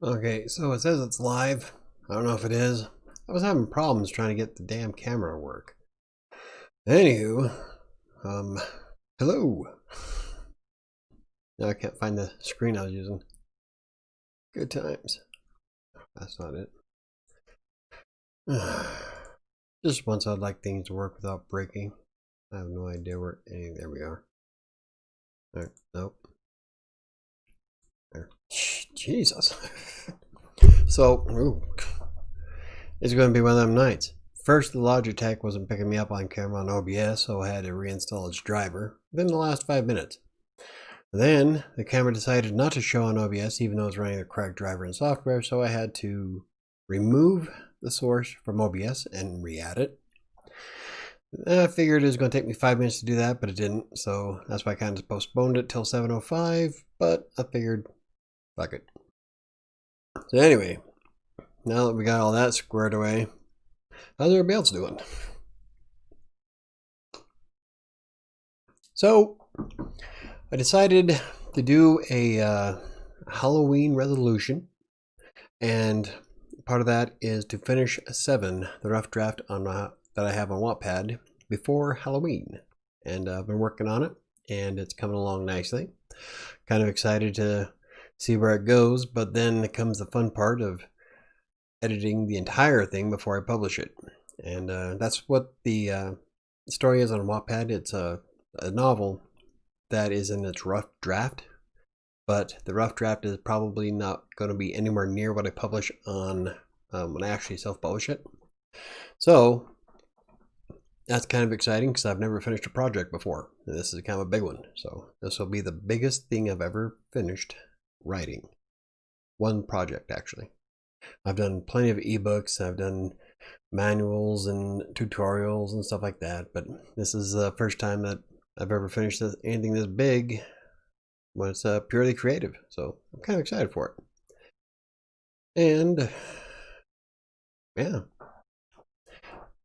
Okay, so it says it's live. I don't know if it is. I was having problems trying to get the damn camera to work. Anywho, hello. Now I can't find the screen I was using. Good times. That's not it. Just once I'd like things to work without breaking. I have no idea where any. There we are. Alright, nope. There. Jesus. So, it's going to be one of them nights. First, the Logitech wasn't picking me up on camera on OBS, so I had to reinstall its driver within the last 5 minutes. Then, the camera decided not to show on OBS, even though it was running the correct driver and software, so I had to remove the source from OBS and re-add it. I figured it was going to take me 5 minutes to do that, but it didn't, so that's why I kind of postponed it till 7:05, but I figured, fuck it. So anyway, now that we got all that squared away, how's everybody else doing? So, I decided to do a Halloween resolution, and part of that is to finish 7, the rough draft on that I have on Wattpad, before Halloween. And I've been working on it, and it's coming along nicely. Kind of excited to see where it goes, but then comes the fun part of editing the entire thing before I publish it. And that's what the story is on Wattpad. It's a novel that is in its rough draft, but the rough draft is probably not going to be anywhere near what I publish on when I actually self-publish it. So that's kind of exciting because I've never finished a project before. And this is kind of a big one. So this will be the biggest thing I've ever finished writing. One project, actually. I've done plenty of ebooks. I've done manuals and tutorials and stuff like that. But this is the first time that I've ever finished anything this big when it's purely creative. So I'm kind of excited for it. And yeah.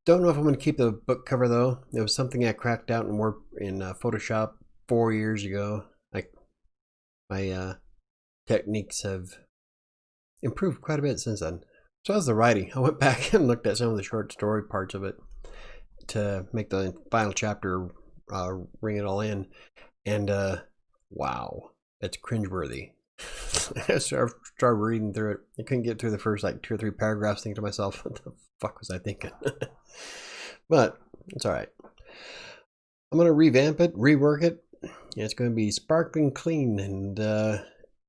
Don't know if I'm going to keep the book cover though. It was something I cracked out and worked in Photoshop 4 years ago. Like my techniques have improved quite a bit since then. So as the writing, I went back and looked at some of the short story parts of it to make the final chapter ring it all in, and wow, it's cringeworthy. I started reading through it. I couldn't get through the first like 2 or 3 paragraphs, thinking to myself, what the fuck was I thinking? But it's all right. I'm gonna revamp it, rework it. It's gonna be sparkling clean, and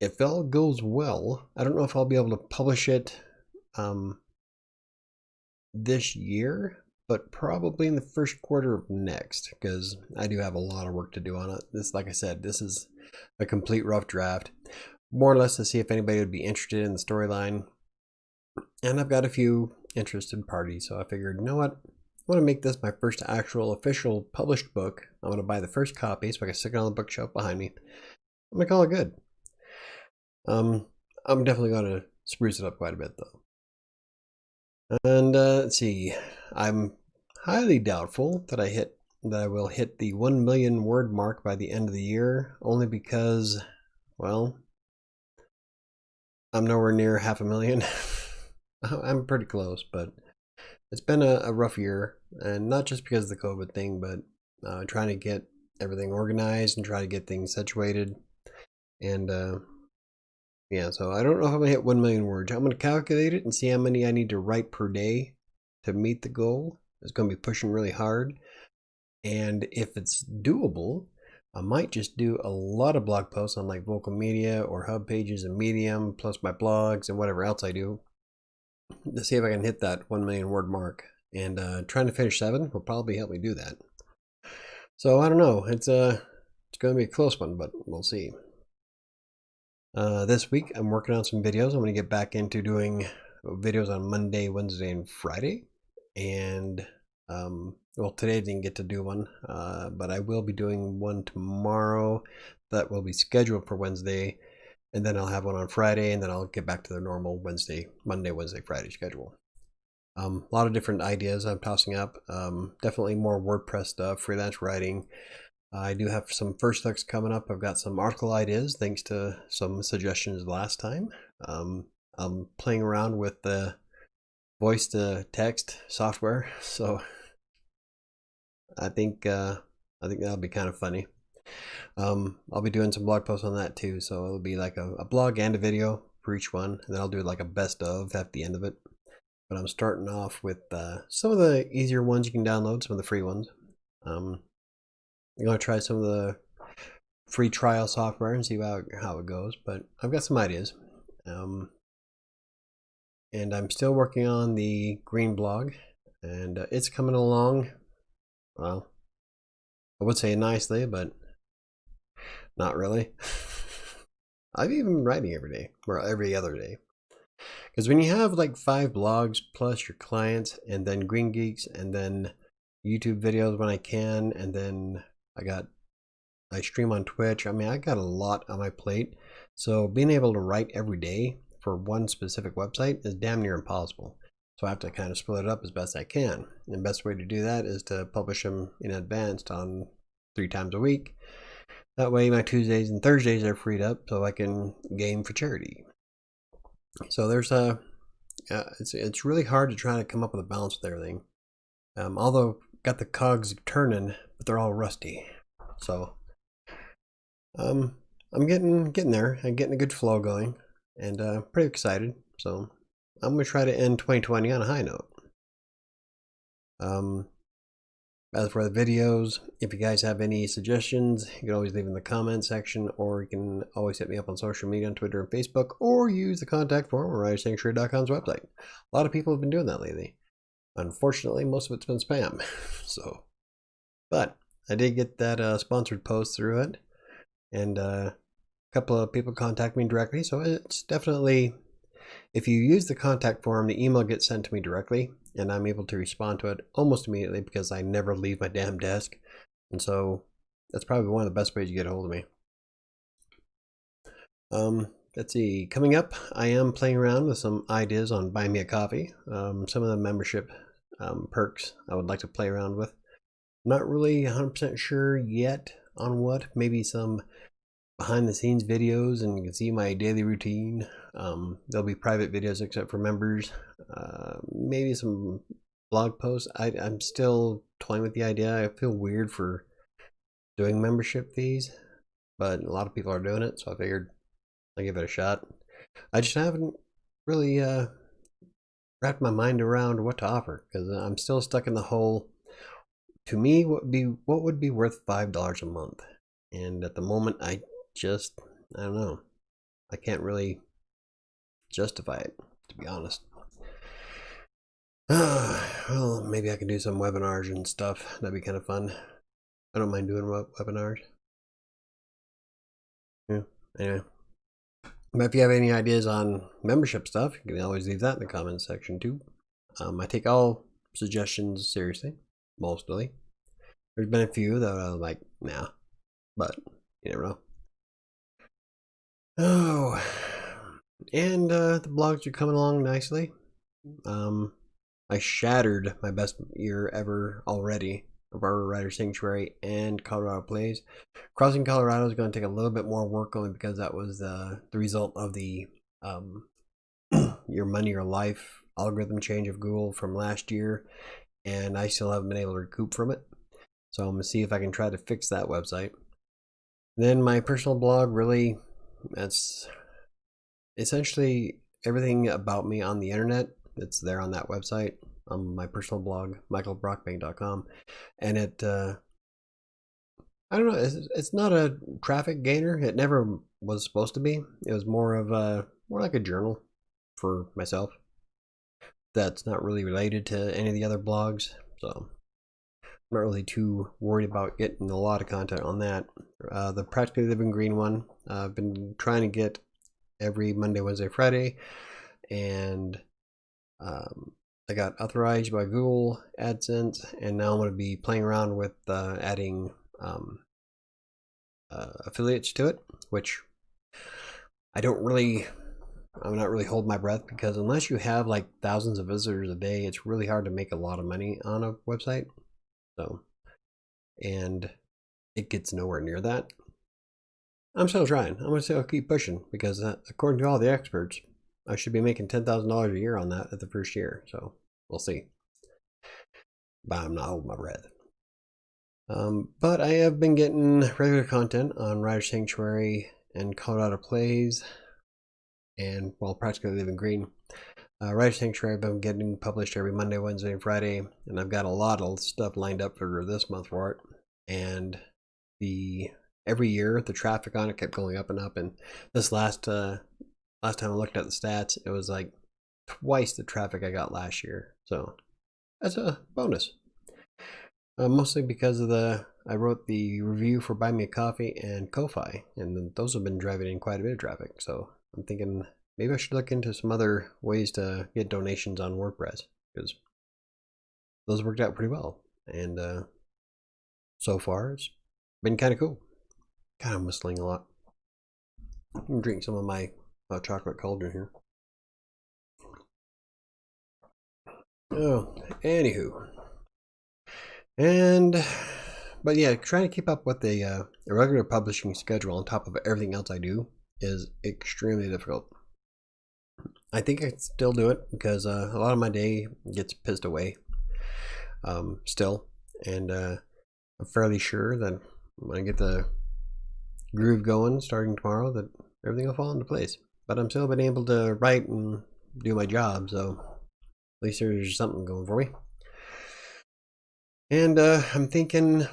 if all goes well, I don't know if I'll be able to publish it this year, but probably in the first quarter of next, because I do have a lot of work to do on it. This, like I said, this is a complete rough draft, more or less to see if anybody would be interested in the storyline. And I've got a few interested parties, so I figured, you know what? I want to make this my first actual official published book. I'm going to buy the first copy so I can stick it on the bookshelf behind me. I'm going to call it good. I'm definitely going to spruce it up quite a bit though. And let's see, I'm highly doubtful that I will hit the 1 million word mark by the end of the year, only because, well, I'm nowhere near 500,000. I'm pretty close, but it's been a rough year, and not just because of the COVID thing, but trying to get everything organized and try to get things situated. And yeah, so I don't know if I'm going to hit 1 million words. I'm going to calculate it and see how many I need to write per day to meet the goal. It's going to be pushing really hard. And if it's doable, I might just do a lot of blog posts on like Vocal Media or Hub Pages and Medium, plus my blogs and whatever else I do, to see if I can hit that 1 million word mark. And trying to finish 7 will probably help me do that. So I don't know. It's going to be a close one, but we'll see. This week I'm working on some videos. I'm going to get back into doing videos on Monday, Wednesday, and Friday. And well, today I didn't get to do one, but I will be doing one tomorrow that will be scheduled for Wednesday, and then I'll have one on Friday, and then I'll get back to the normal Monday, Wednesday, Friday schedule. A lot of different ideas I'm tossing up. Definitely more WordPress stuff, freelance writing. I do have some first looks coming up. I've got some article ideas thanks to some suggestions last time. I'm playing around with the voice to text software, so I think that'll be kind of funny. I'll be doing some blog posts on that too, so it'll be like a blog and a video for each one, and then I'll do like a best of at the end of it. But I'm starting off with some of the easier ones you can download, some of the free ones. I'm going to try some of the free trial software and see how it goes, but I've got some ideas. And I'm still working on the green blog, and it's coming along, well, I would say nicely, but not really. I've even been writing every day, or every other day. Because when you have like 5 blogs plus your clients, and then Green Geeks, and then YouTube videos when I can, and then I stream on Twitch. I mean, I got a lot on my plate. So being able to write every day for one specific website is damn near impossible. So I have to kind of split it up as best I can. And the best way to do that is to publish them in advance on 3 times a week. That way my Tuesdays and Thursdays are freed up so I can game for charity. So there's it's really hard to try to come up with a balance with everything. Although got the cogs turning, but they're all rusty. So I'm getting there. I'm getting a good flow going, and pretty excited. So I'm gonna try to end 2020 on a high note. As for the videos, if you guys have any suggestions, you can always leave in the comment section, or you can always hit me up on social media on Twitter and Facebook, or use the contact form on writersanctuary.com's website. A lot of people have been doing that lately. Unfortunately, most of it's been spam. So, but I did get that sponsored post through it, and a couple of people contact me directly. So it's definitely, if you use the contact form, the email gets sent to me directly, and I'm able to respond to it almost immediately because I never leave my damn desk. And so that's probably one of the best ways you get a hold of me. Let's see, coming up, I am playing around with some ideas on Buy Me a Coffee. Some of the membership perks I would like to play around with. Not really 100% sure yet on what. Maybe some behind the scenes videos, and you can see my daily routine. There'll be private videos except for members. Maybe some blog posts. I'm still toying with the idea. I feel weird for doing membership fees, but a lot of people are doing it, so I figured I'd give it a shot. I just haven't really wrapped my mind around what to offer, because I'm still stuck in the whole, to me, what would be worth $5 a month? And at the moment, I don't know. I can't really justify it, to be honest. Well, maybe I can do some webinars and stuff. That'd be kind of fun. I don't mind doing webinars. Yeah, anyway. But if you have any ideas on membership stuff, you can always leave that in the comments section too. I take all suggestions seriously, mostly. There's been a few that I was like, nah, but you never know. Oh, and the blogs are coming along nicely. I shattered my best year ever already of our Writer Sanctuary and Colorado Plays. Crossing Colorado is going to take a little bit more work, only because that was the result of the Your Money or Life algorithm change of Google from last year, and I still haven't been able to recoup from it. So I'm going to see if I can try to fix that website. Then my personal blog, really, that's essentially everything about me on the internet. It's there on that website, on my personal blog, michaelbrockbank.com. And it, I don't know, it's not a traffic gainer. It never was supposed to be. It was more like a journal for myself. That's not really related to any of the other blogs. So I'm not really too worried about getting a lot of content on that. The Practically Living Green one, I've been trying to get every Monday, Wednesday, Friday, and I got authorized by Google AdSense, and now I'm going to be playing around with adding affiliates to it, which I'm not really holding my breath, because unless you have like thousands of visitors a day, it's really hard to make a lot of money on a website. So, and it gets nowhere near that. I'm still trying. I'm going to still keep pushing, because according to all the experts, I should be making $10,000 a year on that at the first year. So we'll see. But I'm not holding my breath. But I have been getting regular content on Rider Sanctuary and Colorado Plays, and well, practically Living Green. Rider Sanctuary I've been getting published every Monday, Wednesday, and Friday, and I've got a lot of stuff lined up for this month for it. And every year the traffic on it kept going up and up, and this last time I looked at the stats, it was like twice the traffic I got last year. So that's a bonus. Mostly because of I wrote the review for Buy Me a Coffee and Ko-Fi, and those have been driving in quite a bit of traffic. So I'm thinking maybe I should look into some other ways to get donations on WordPress, because those worked out pretty well. And so far it's been kind of cool. God, I'm whistling a lot. I'm gonna drink some of my chocolate cauldron here. Oh, anywho. But yeah, trying to keep up with the regular publishing schedule on top of everything else I do is extremely difficult. I think I can still do it because a lot of my day gets pissed away still, and I'm fairly sure that when I get the groove going starting tomorrow, that everything will fall into place. But I'm still been able to write and do my job, so at least there's something going for me. And I'm thinking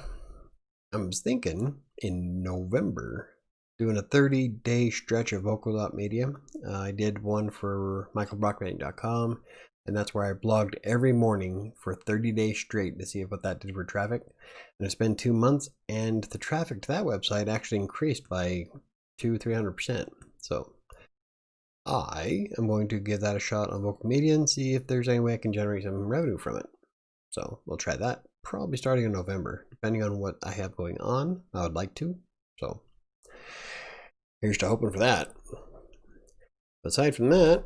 in November doing a 30-day stretch of vocal.media. I did one for michaelbrockman.com, and that's where I blogged every morning for 30 days straight to see what that did for traffic. And it's been 2 months, and the traffic to that website actually increased by 200-300%. So I am going to give that a shot on Vocal Media and see if there's any way I can generate some revenue from it. So we'll try that, probably starting in November, depending on what I have going on. I would like to. So here's to hoping for that. Aside from that,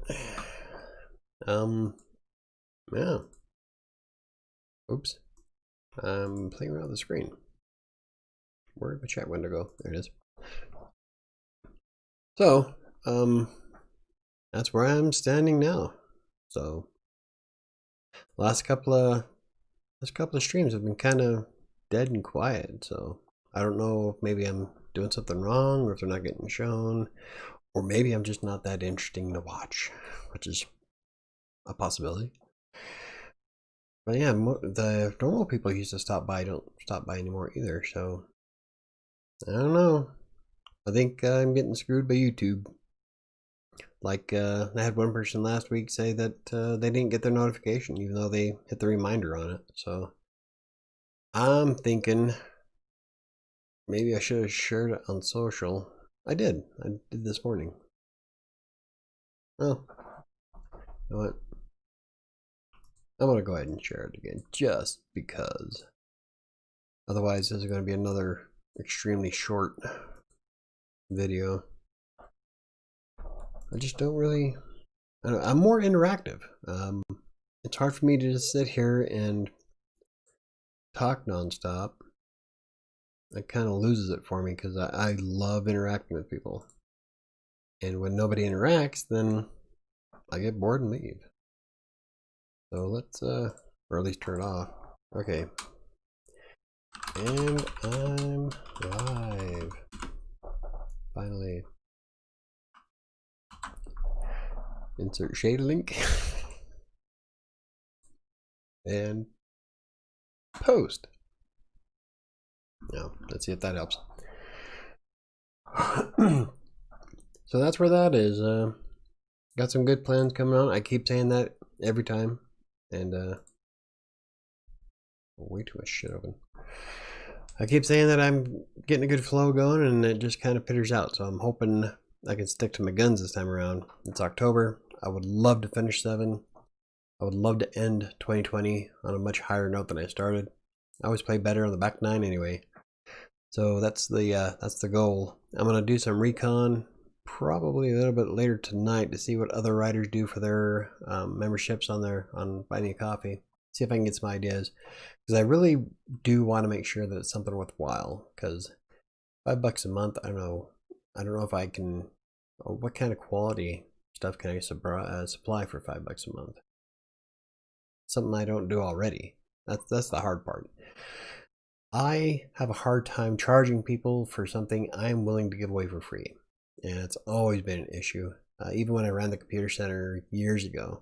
yeah. Oops. I'm playing around the screen. Where did my chat window go? There it is. So, that's where I'm standing now. So, last couple of streams have been kind of dead and quiet. So, I don't know if maybe I'm doing something wrong, or if they're not getting shown, or maybe I'm just not that interesting to watch, which is a possibility. But yeah, the normal people used to stop by don't stop by anymore either. So, I don't know. I think I'm getting screwed by YouTube. Like, I had one person last week say that they didn't get their notification even though they hit the reminder on it. So I'm thinking maybe I should have shared it on social. I did this morning. Well, you know what? I'm going to go ahead and share it again just because. Otherwise, this is going to be another extremely short video. I just don't really. I'm more interactive. It's hard for me to just sit here and talk nonstop. It kind of loses it for me because I love interacting with people. And when nobody interacts, then I get bored and leave. So let's, or at least turn it off. Okay. And I'm live. Finally. Insert shade link. And post. Now, let's see if that helps. So that's where that is. Got some good plans coming on. I keep saying that every time. And way too much shit open. I keep saying that I'm getting a good flow going, and it just kind of peters out. So I'm hoping I can stick to my guns this time around. It's October. I would love to finish 7. I would love to end 2020 on a much higher note than I started. I always play better on the back 9 anyway. So that's the goal. I'm gonna do some recon probably a little bit later tonight to see what other writers do for their memberships on Buy Me a Coffee. See if I can get some ideas, because I really do want to make sure that it's something worthwhile. Because $5 a month, I don't know if I can. What kind of quality stuff can I supply for $5 a month? Something I don't do already. That's the hard part. I have a hard time charging people for something I'm willing to give away for free, and it's always been an issue. Even when I ran the computer center years ago,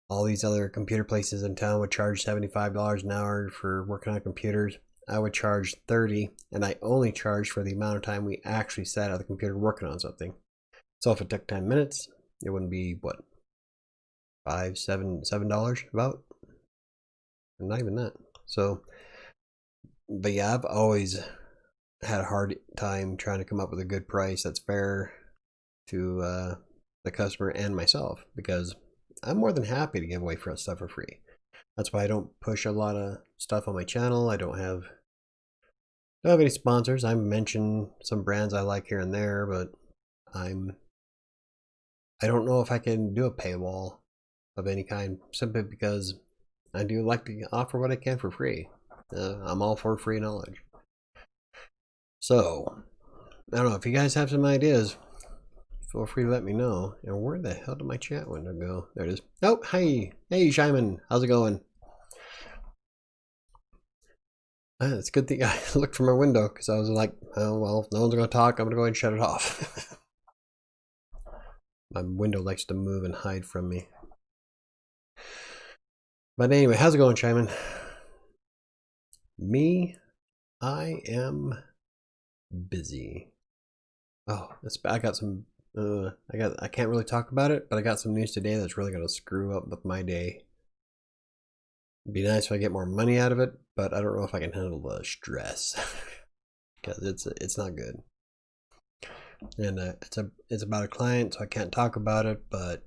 all these other computer places in town would charge $75 an hour for working on computers. I would charge $30, and I only charged for the amount of time we actually sat at the computer working on something. So if it took 10 minutes, it wouldn't be what, $7 about, not even that. So, but yeah, I've always had a hard time trying to come up with a good price that's fair to the customer and myself, because I'm more than happy to give away stuff for free. That's why I don't push a lot of stuff on my channel. I don't have any sponsors. I mention some brands I like here and there, but I don't know if I can do a paywall of any kind, simply because I do like to offer what I can for free. I'm all for free knowledge. So, I don't know, if you guys have some ideas, feel free to let me know. And where the hell did my chat window go? There it is. Oh, hey Shyman, how's it going? It's a good thing I looked from my window, because I was like, oh well, if no one's going to talk, I'm going to go ahead and shut it off. My window likes to move and hide from me. But anyway, how's it going, Shyman? Me, I am busy. Oh, I got some. I can't really talk about it, but I got some news today that's really gonna screw up with my day. It'd be nice if I get more money out of it, but I don't know if I can handle the stress, because it's not good. And it's about a client, so I can't talk about it. But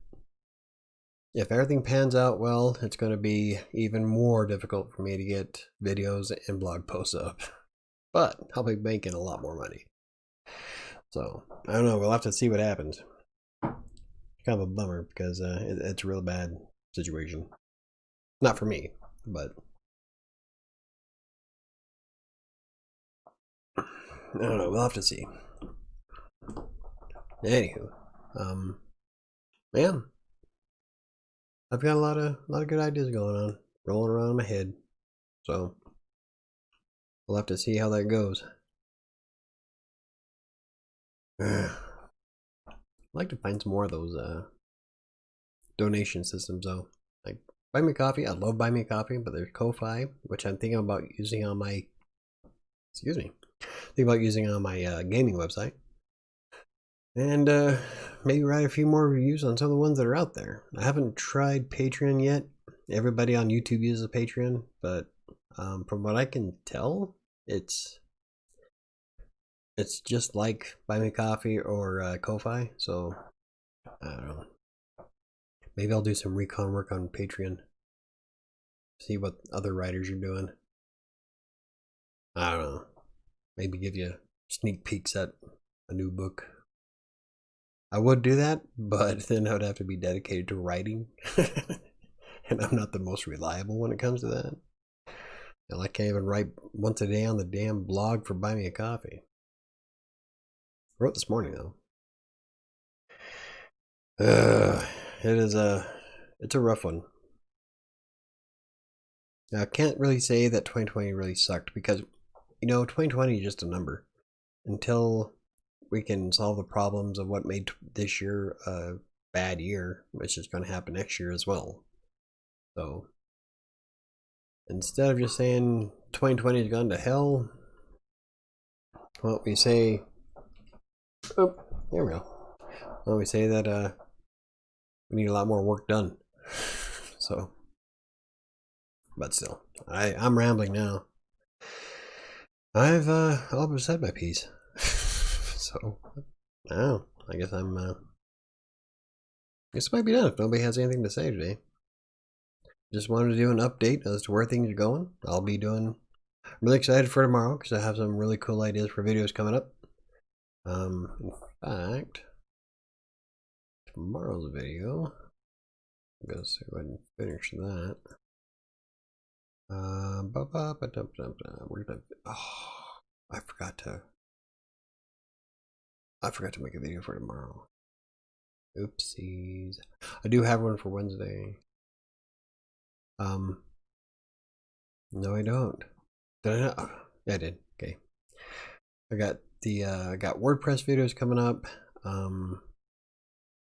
if everything pans out well, it's going to be even more difficult for me to get videos and blog posts up. But I'll be making a lot more money. So, I don't know. We'll have to see what happens. It's kind of a bummer, because it's a real bad situation. Not for me, but I don't know. We'll have to see. Anywho, yeah. I've got a lot of good ideas going on, rolling around in my head. So we'll have to see how that goes. I'd like to find some more of those donation systems though. Like Buy Me Coffee, I love Buy Me Coffee, but there's Ko-Fi, which I'm thinking about using on my gaming website. And maybe write a few more reviews on some of the ones that are out there. I haven't tried Patreon yet. Everybody on YouTube uses a Patreon, but from what I can tell, it's just like Buy Me Coffee or Ko-Fi. So I don't know. Maybe I'll do some recon work on Patreon. See what other writers are doing. I don't know. Maybe give you sneak peeks at a new book. I would do that, but then I would have to be dedicated to writing. And I'm not the most reliable when it comes to that. And I can't even write once a day on the damn blog for Buy Me a Coffee. I wrote this morning though. It's a rough one. Now, I can't really say that 2020 really sucked, because 2020 is just a number. Until we can solve the problems of what made this year a bad year, which is going to happen next year as well. So instead of just saying 2020 has gone to hell, well, we say, oh, there we go. Well, we say that we need a lot more work done. So, but still, I'm rambling now. I've said my piece. So, I guess guess it might be done if nobody has anything to say today. Just wanted to do an update as to where things are going. I'm really excited for tomorrow, because I have some really cool ideas for videos coming up. In fact, tomorrow's video, I'm going to see if I can finish that. Where did I forgot to make a video for tomorrow. Oopsies. I do have one for Wednesday. No, I don't. Did I not? Yeah, I did. Okay. I got the I got WordPress videos coming up.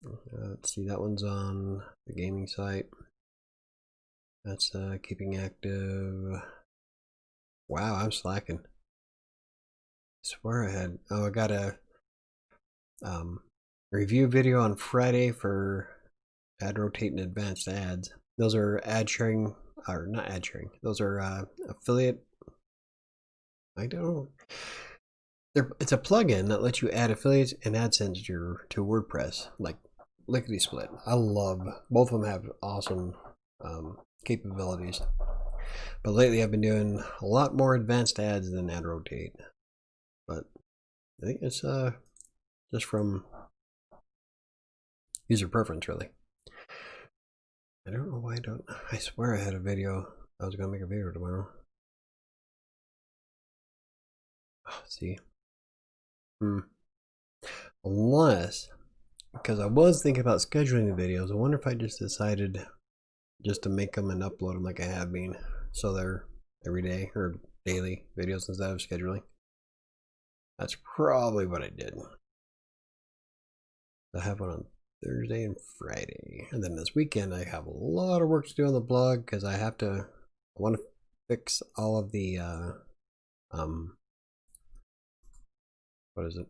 Let's see, that one's on the gaming site. That's keeping active. Wow, I'm slacking. I swear I had. Oh, I got a review video on Friday for ad rotating advanced ads. Those are ad sharing, or not ad sharing. Those are affiliate. I don't know. It's a plugin that lets you add affiliates and AdSense to WordPress, like lickety split. I love both of them. Have awesome capabilities. But lately, I've been doing a lot more advanced ads than ad rotate. But I think it's just from user preference, really. I don't know why I don't. I swear I had a video. I was gonna make a video tomorrow. Oh, see. Unless, because I was thinking about scheduling the videos. I wonder if I just decided just to make them and upload them like I have been, so they're every day or daily videos instead of scheduling. That's probably what I did. I have one on Thursday and Friday, and then this weekend I have a lot of work to do on the blog because I want to fix all of the what is it?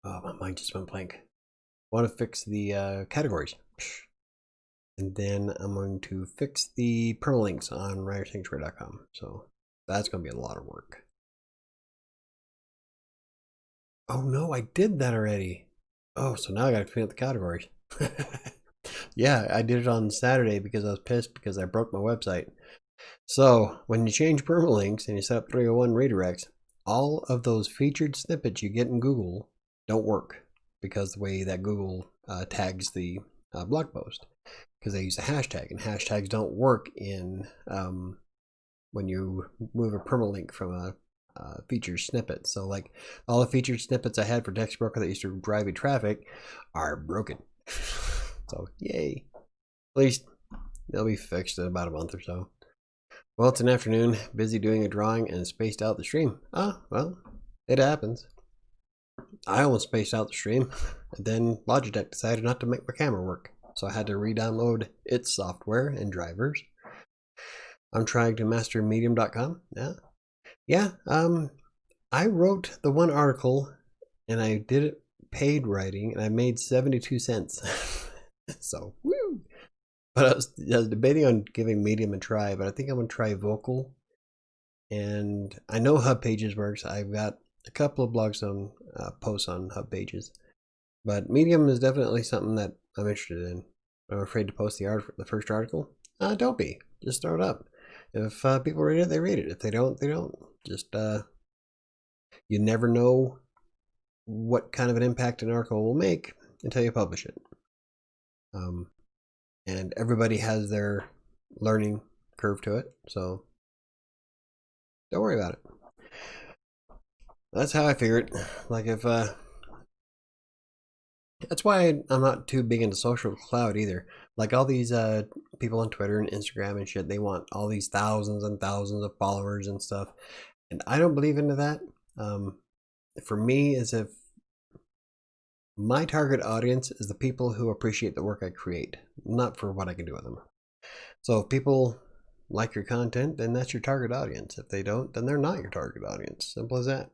Oh, my mind just went blank. I want to fix the categories, and then I'm going to fix the permalinks on writersanctuary.com. So that's going to be a lot of work. Oh no, I did that already. Oh, so now I got to clean up the categories. Yeah, I did it on Saturday because I was pissed because I broke my website. So when you change permalinks and you set up 301 redirects, all of those featured snippets you get in Google don't work because the way that Google tags the blog post, because they use a hashtag, and hashtags don't work in when you move a permalink from a featured snippet. So like all the featured snippets I had for Text Broker that used to drive me traffic are broken. So yay. At least they'll be fixed in about a month or so. Well, it's an afternoon, busy doing a drawing and spaced out the stream. Well, it happens. I almost spaced out the stream, and then Logitech decided not to make my camera work, so I had to re-download its software and drivers. I'm trying to master medium.com. Yeah. I wrote the one article, and I did it paid writing, and I made 72 cents. So, woo! But I was debating on giving Medium a try, but I think I'm going to try Vocal. And I know Hub Pages works. I've got a couple of blogs on posts on Hub Pages. But Medium is definitely something that I'm interested in. I'm afraid to post the first article. Don't be. Just throw it up. If people read it, they read it. If they don't, they don't. Just, you never know what kind of an impact an article will make until you publish it. And everybody has their learning curve to it, so don't worry about it. That's how I figure it. Like if that's why I'm not too big into social cloud either. Like all these people on Twitter and Instagram and shit, they want all these thousands and thousands of followers and stuff, and I don't believe into that. For me, is if my target audience is the people who appreciate the work I create, not for what I can do with them. So if people like your content, then that's your target audience. If they don't, then they're not your target audience. Simple as that.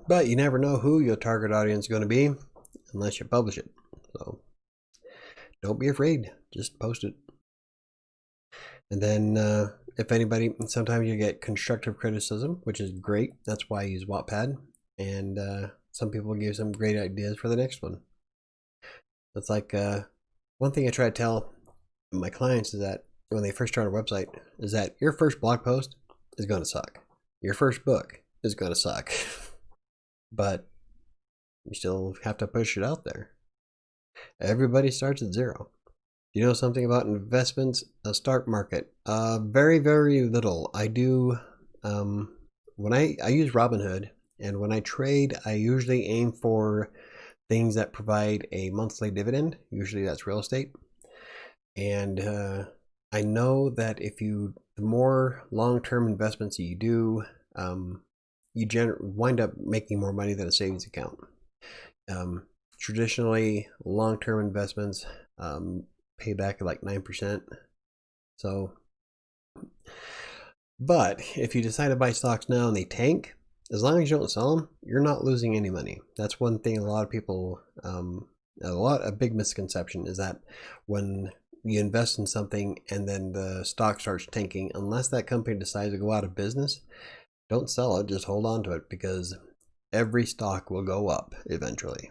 But you never know who your target audience is going to be unless you publish it. So don't be afraid. Just post it. And then if anybody, sometimes you get constructive criticism, which is great. That's why I use Wattpad. And some people give some great ideas for the next one. That's like one thing I try to tell my clients is that when they first start a website is that your first blog post is going to suck. Your first book is going to suck. But you still have to push it out there. Everybody starts at zero. You know something about investments, a stock market? Very, very little. I do when I use Robinhood, and when I trade, I usually aim for things that provide a monthly dividend. Usually that's real estate. And I know that the more long-term investments you do, you wind up making more money than a savings account. Traditionally, long-term investments pay back at like 9%. So, but if you decide to buy stocks now and they tank, as long as you don't sell them, you're not losing any money. That's one thing a lot of people, a big misconception is that when you invest in something and then the stock starts tanking, unless that company decides to go out of business, don't sell it, just hold on to it, because every stock will go up eventually.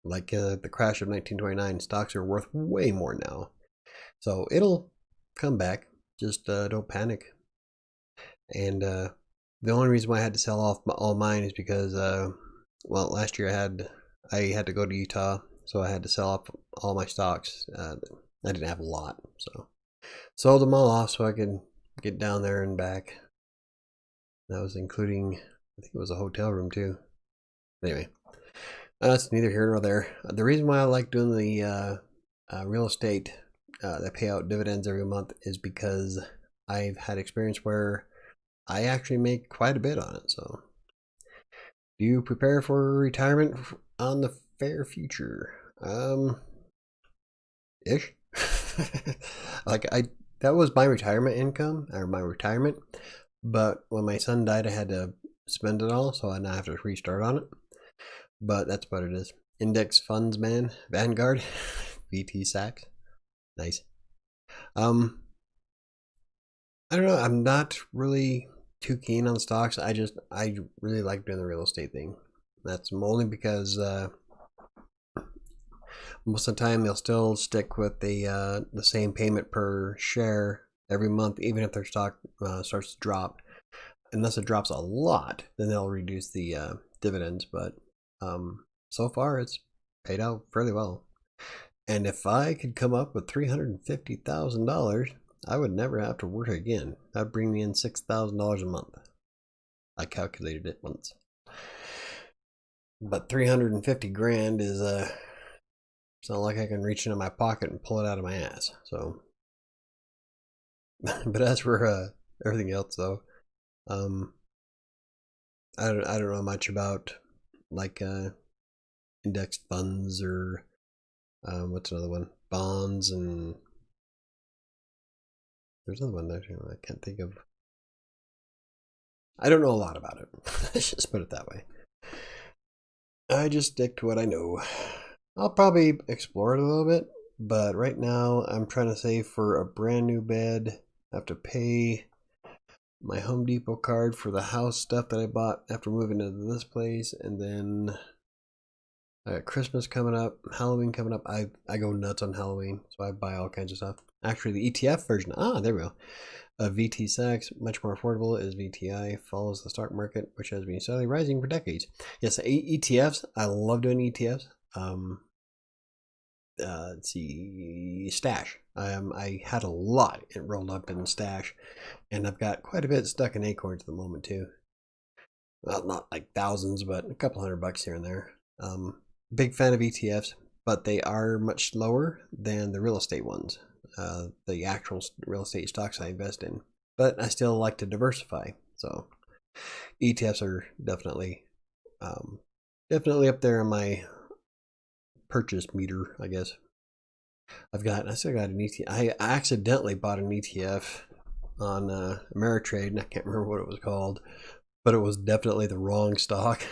Like the crash of 1929, stocks are worth way more now. So it'll come back, just don't panic. And the only reason why I had to sell off all mine is because, well, last year I had to go to Utah, so I had to sell off all my stocks. I didn't have a lot, so sold them all off so I could get down there and back. That was including, I think it was a hotel room too. Anyway, that's neither here nor there. The reason why I like doing the real estate that pay out dividends every month is because I've had experience where I actually make quite a bit on it. So, do you prepare for retirement on the fair future? Ish. That was my retirement income, or my retirement. But when my son died, I had to spend it all, so I now have to restart on it. But that's what it is. Index funds, man. Vanguard. VT Sachs. Nice. I don't know. I'm not really too keen on stocks. I really like doing the real estate thing. That's only because most of the time they'll still stick with the same payment per share every month, even if their stock starts to drop. Unless it drops a lot, then they'll reduce the dividends. But so far, it's paid out fairly well. And if I could come up with $350,000, I would never have to work again. That'd bring me in $6,000 a month. I calculated it once. But 350 grand is it's not like I can reach into my pocket and pull it out of my ass. So, but as for everything else, though, I don't know much about like index funds or what's another one? Bonds, and there's another one there I can't think of. I don't know a lot about it. Let's just put it that way. I just stick to what I know. I'll probably explore it a little bit, but right now I'm trying to save for a brand new bed. I have to pay my Home Depot card for the house stuff that I bought after moving into this place, and then I got Christmas coming up, Halloween coming up. I go nuts on Halloween, so I buy all kinds of stuff. Actually, the ETF version, there we go, of VT Sachs, much more affordable, is VTI, follows the stock market, which has been steadily rising for decades. Yes, ETFs, I love doing ETFs. Let's see, Stash. I had a lot rolled up in Stash, and I've got quite a bit stuck in Acorns at the moment too. Well, not like thousands, but a couple $100 here and there. Big fan of ETFs, but they are much slower than the real estate ones, the actual real estate stocks I invest in. But I still like to diversify, so ETFs are definitely up there on my purchase meter, I guess. I still got an ETF. I accidentally bought an ETF on Ameritrade, and I can't remember what it was called, but it was definitely the wrong stock.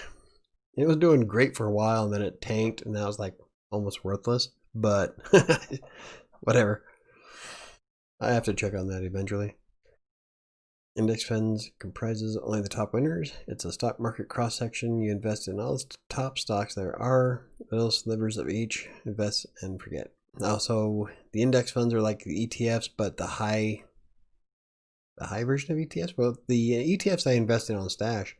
It was doing great for a while, and then it tanked, and that was like almost worthless. But whatever. I have to check on that eventually. Index funds comprises only the top winners. It's a stock market cross section. You invest in all the top stocks there are, little slivers of each. Invest and forget. Also, the index funds are like the ETFs, but the high version of ETFs. Well, the ETFs I invest in on Stash,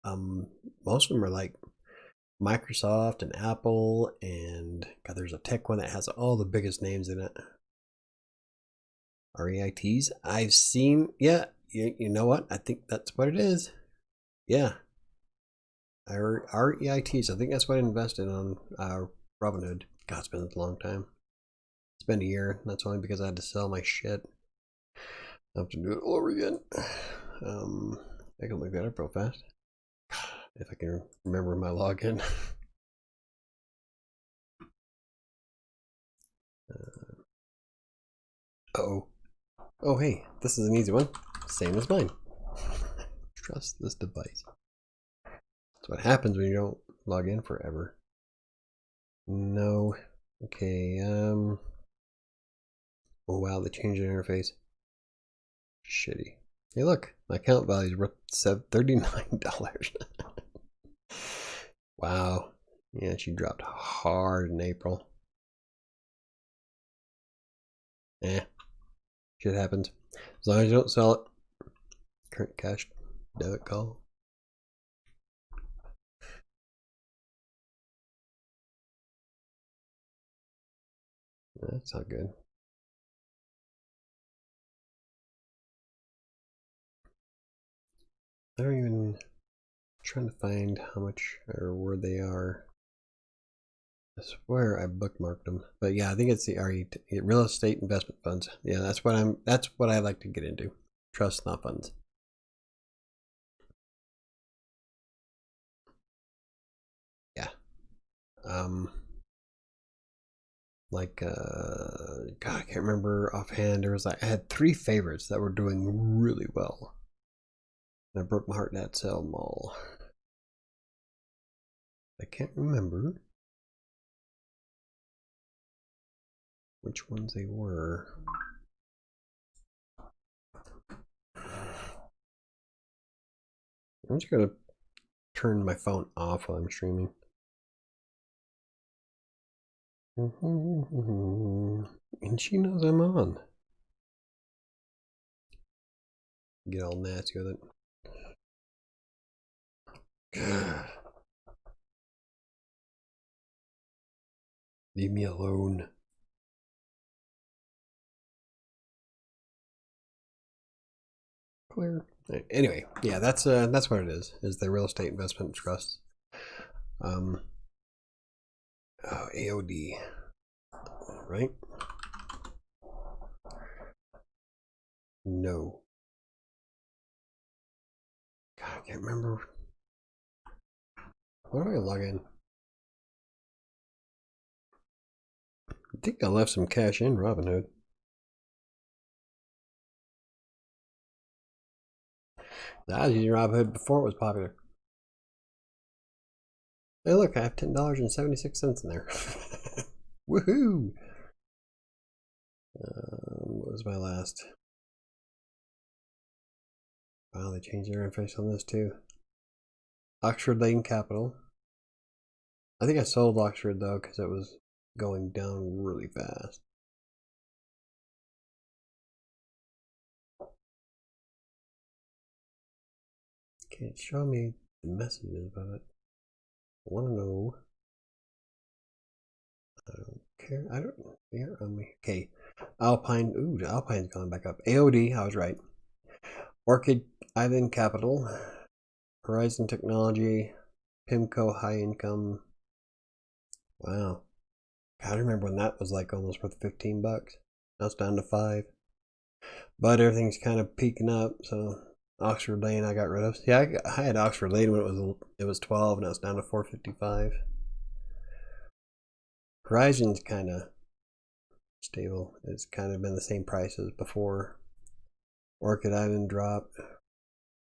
most of them are like Microsoft and Apple, and God, there's a tech one that has all the biggest names in it. REITs. I've seen, yeah. You know what? I think that's what it is. Yeah. REITs. I think that's what I invested on Robinhood. God, it's been a long time. It's been a year. That's only because I had to sell my shit. I have to do it all over again. I can look that up real fast. If I can remember my login. Oh. Oh, hey, this is an easy one. Same as mine. Trust this device. That's what happens when you don't log in forever. No. Okay, oh wow, they changed the interface. Shitty. Hey, look, my account value is worth $39. Wow. Yeah, she dropped hard in April. Shit happens. As long as you don't sell it. Current cash debit call. That's not good. I don't even trying to find how much or where they are. I swear I bookmarked them, but yeah, I think it's the real estate investment funds. Yeah, that's what I like to get into. Trust, not funds. Yeah. God, I can't remember offhand. There was I had 3 favorites that were doing really well. And I broke my heart in that sell them all. I can't remember which ones they were. I'm just gonna turn my phone off while I'm streaming. And she knows I'm on. Get all nasty with it. Leave me alone. Clear. Anyway, yeah, that's what it is. Is the real estate investment trust. AOD, right? No. God, I can't remember. Where do I log in? I think I left some cash in Robinhood. I was using Robinhood before it was popular. Hey, look, I have $10.76 in there. Woohoo! What was my last? Wow, they changed their interface on this too. Oxford Lane Capital. I think I sold Oxford though because it was going down really fast. Can't show me the messages about it. I want to know. I don't care. I don't care on me. Okay. Alpine. Ooh, the Alpine's gone back up. AOD, I was right. Orchid Island Capital. Horizon Technology. PIMCO High Income. Wow. God, I remember when that was like almost worth $15. Now it's down to 5. But everything's kind of peaking up, so Oxford Lane I got rid of. Yeah, I had Oxford Lane when it was 12, and now it's down to 455. Horizon's kind of stable. It's kind of been the same price as before. Orchid Island dropped.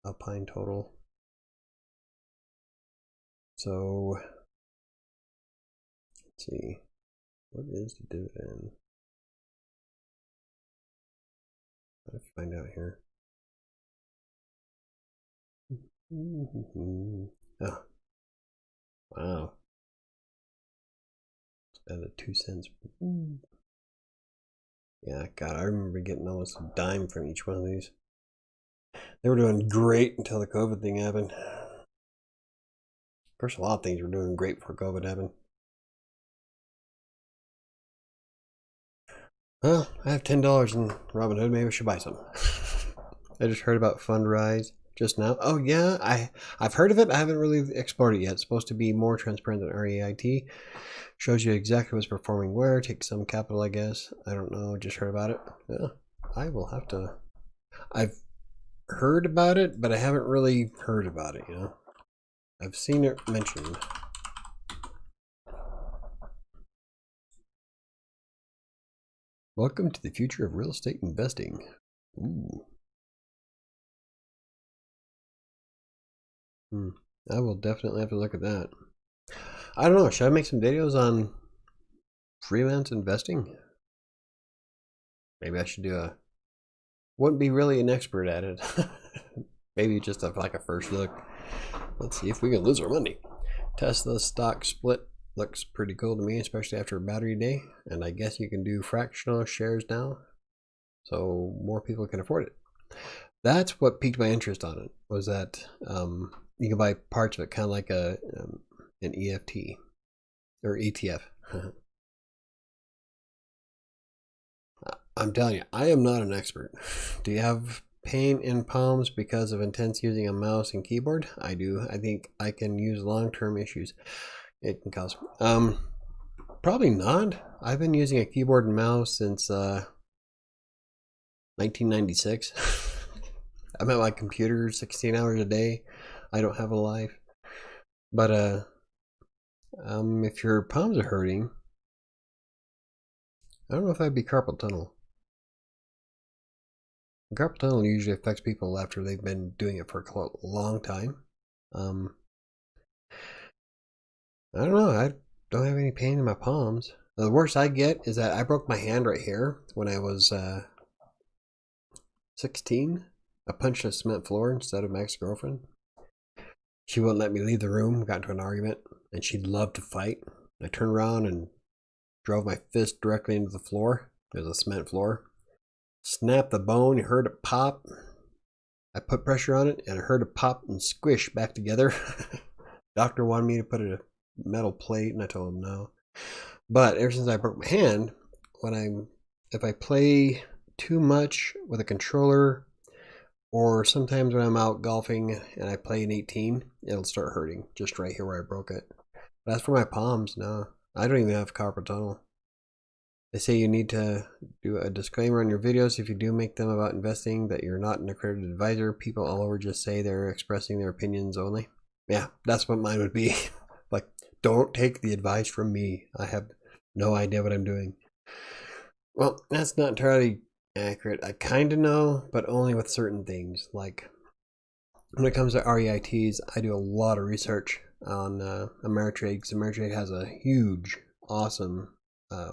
Alpine total. So let's see. What is the dividend? Let's find out here. Oh. Wow. It's down to 2 cents. Yeah, God, I remember getting almost a dime from each one of these. They were doing great until the COVID thing happened. Of course, a lot of things were doing great before COVID happened. Well, I have $10 in Robinhood. Maybe I should buy some. I just heard about Fundrise. just now. Oh yeah, I've heard of it. I haven't really explored it yet. It's supposed to be more transparent than REIT. Shows you exactly what's performing where. Takes some capital, I guess. I don't know. Just heard about it. Yeah, I will have to. I've heard about it, but I haven't really heard about it. You know, I've seen it mentioned. Welcome to the future of real estate investing. Ooh. I will definitely have to look at that. I don't know. Should I make some videos on freelance investing? Maybe I should do a. Wouldn't be really an expert at it. Maybe just like a first look. Let's see if we can lose our money. Tesla stock split looks pretty cool to me, especially after a battery day. And I guess you can do fractional shares now, so more people can afford it. That's what piqued my interest on it. Was that you can buy parts of it, kind of like an EFT or ETF. I'm telling you, I am not an expert. Do you have pain in palms because of intense using a mouse and keyboard? I do. I think I can use long-term issues it can cause. Probably not. I've been using a keyboard and mouse since 1996. I'm at my computer 16 hours a day. I don't have a life. But if your palms are hurting, I don't know if I'd be carpal tunnel. Carpal tunnel usually affects people after they've been doing it for a long time. I don't know. I don't have any pain in my palms. The worst I get is that I broke my hand right here when I was 16. I punched a cement floor instead of my ex-girlfriend. She wouldn't let me leave the room. Got into an argument, and she'd love to fight. I turned around and drove my fist directly into the floor. It was a cement floor. Snapped the bone. You heard it pop. I put pressure on it, and I heard it pop and squish back together. Doctor wanted me to put a metal plate, and I told him no. But ever since I broke my hand, if I play too much with a controller, or sometimes when I'm out golfing and I play an 18, it'll start hurting just right here where I broke it. But as for my palms, no, I don't even have carpal tunnel. They say you need to do a disclaimer on your videos if you do make them about investing that you're not an accredited advisor. People all over just say they're expressing their opinions only. Yeah, that's what mine would be. Like, don't take the advice from me. I have no idea what I'm doing. Well, that's not entirely accurate. I kind of know, but only with certain things. Like, when it comes to REITs, I do a lot of research on Ameritrade, because Ameritrade has a huge, awesome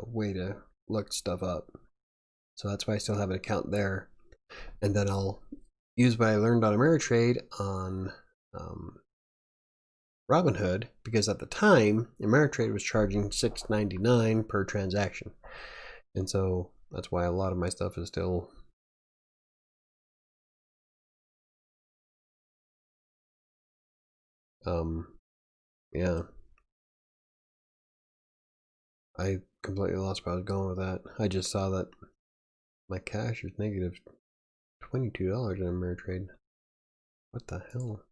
way to look stuff up. So that's why I still have an account there. And then I'll use what I learned on Ameritrade on Robinhood, because at the time Ameritrade was charging $6.99 per transaction, and so that's why a lot of my stuff is still yeah, I completely lost where I was going with that. I just saw that my cash is negative $22 in Ameritrade. What the hell?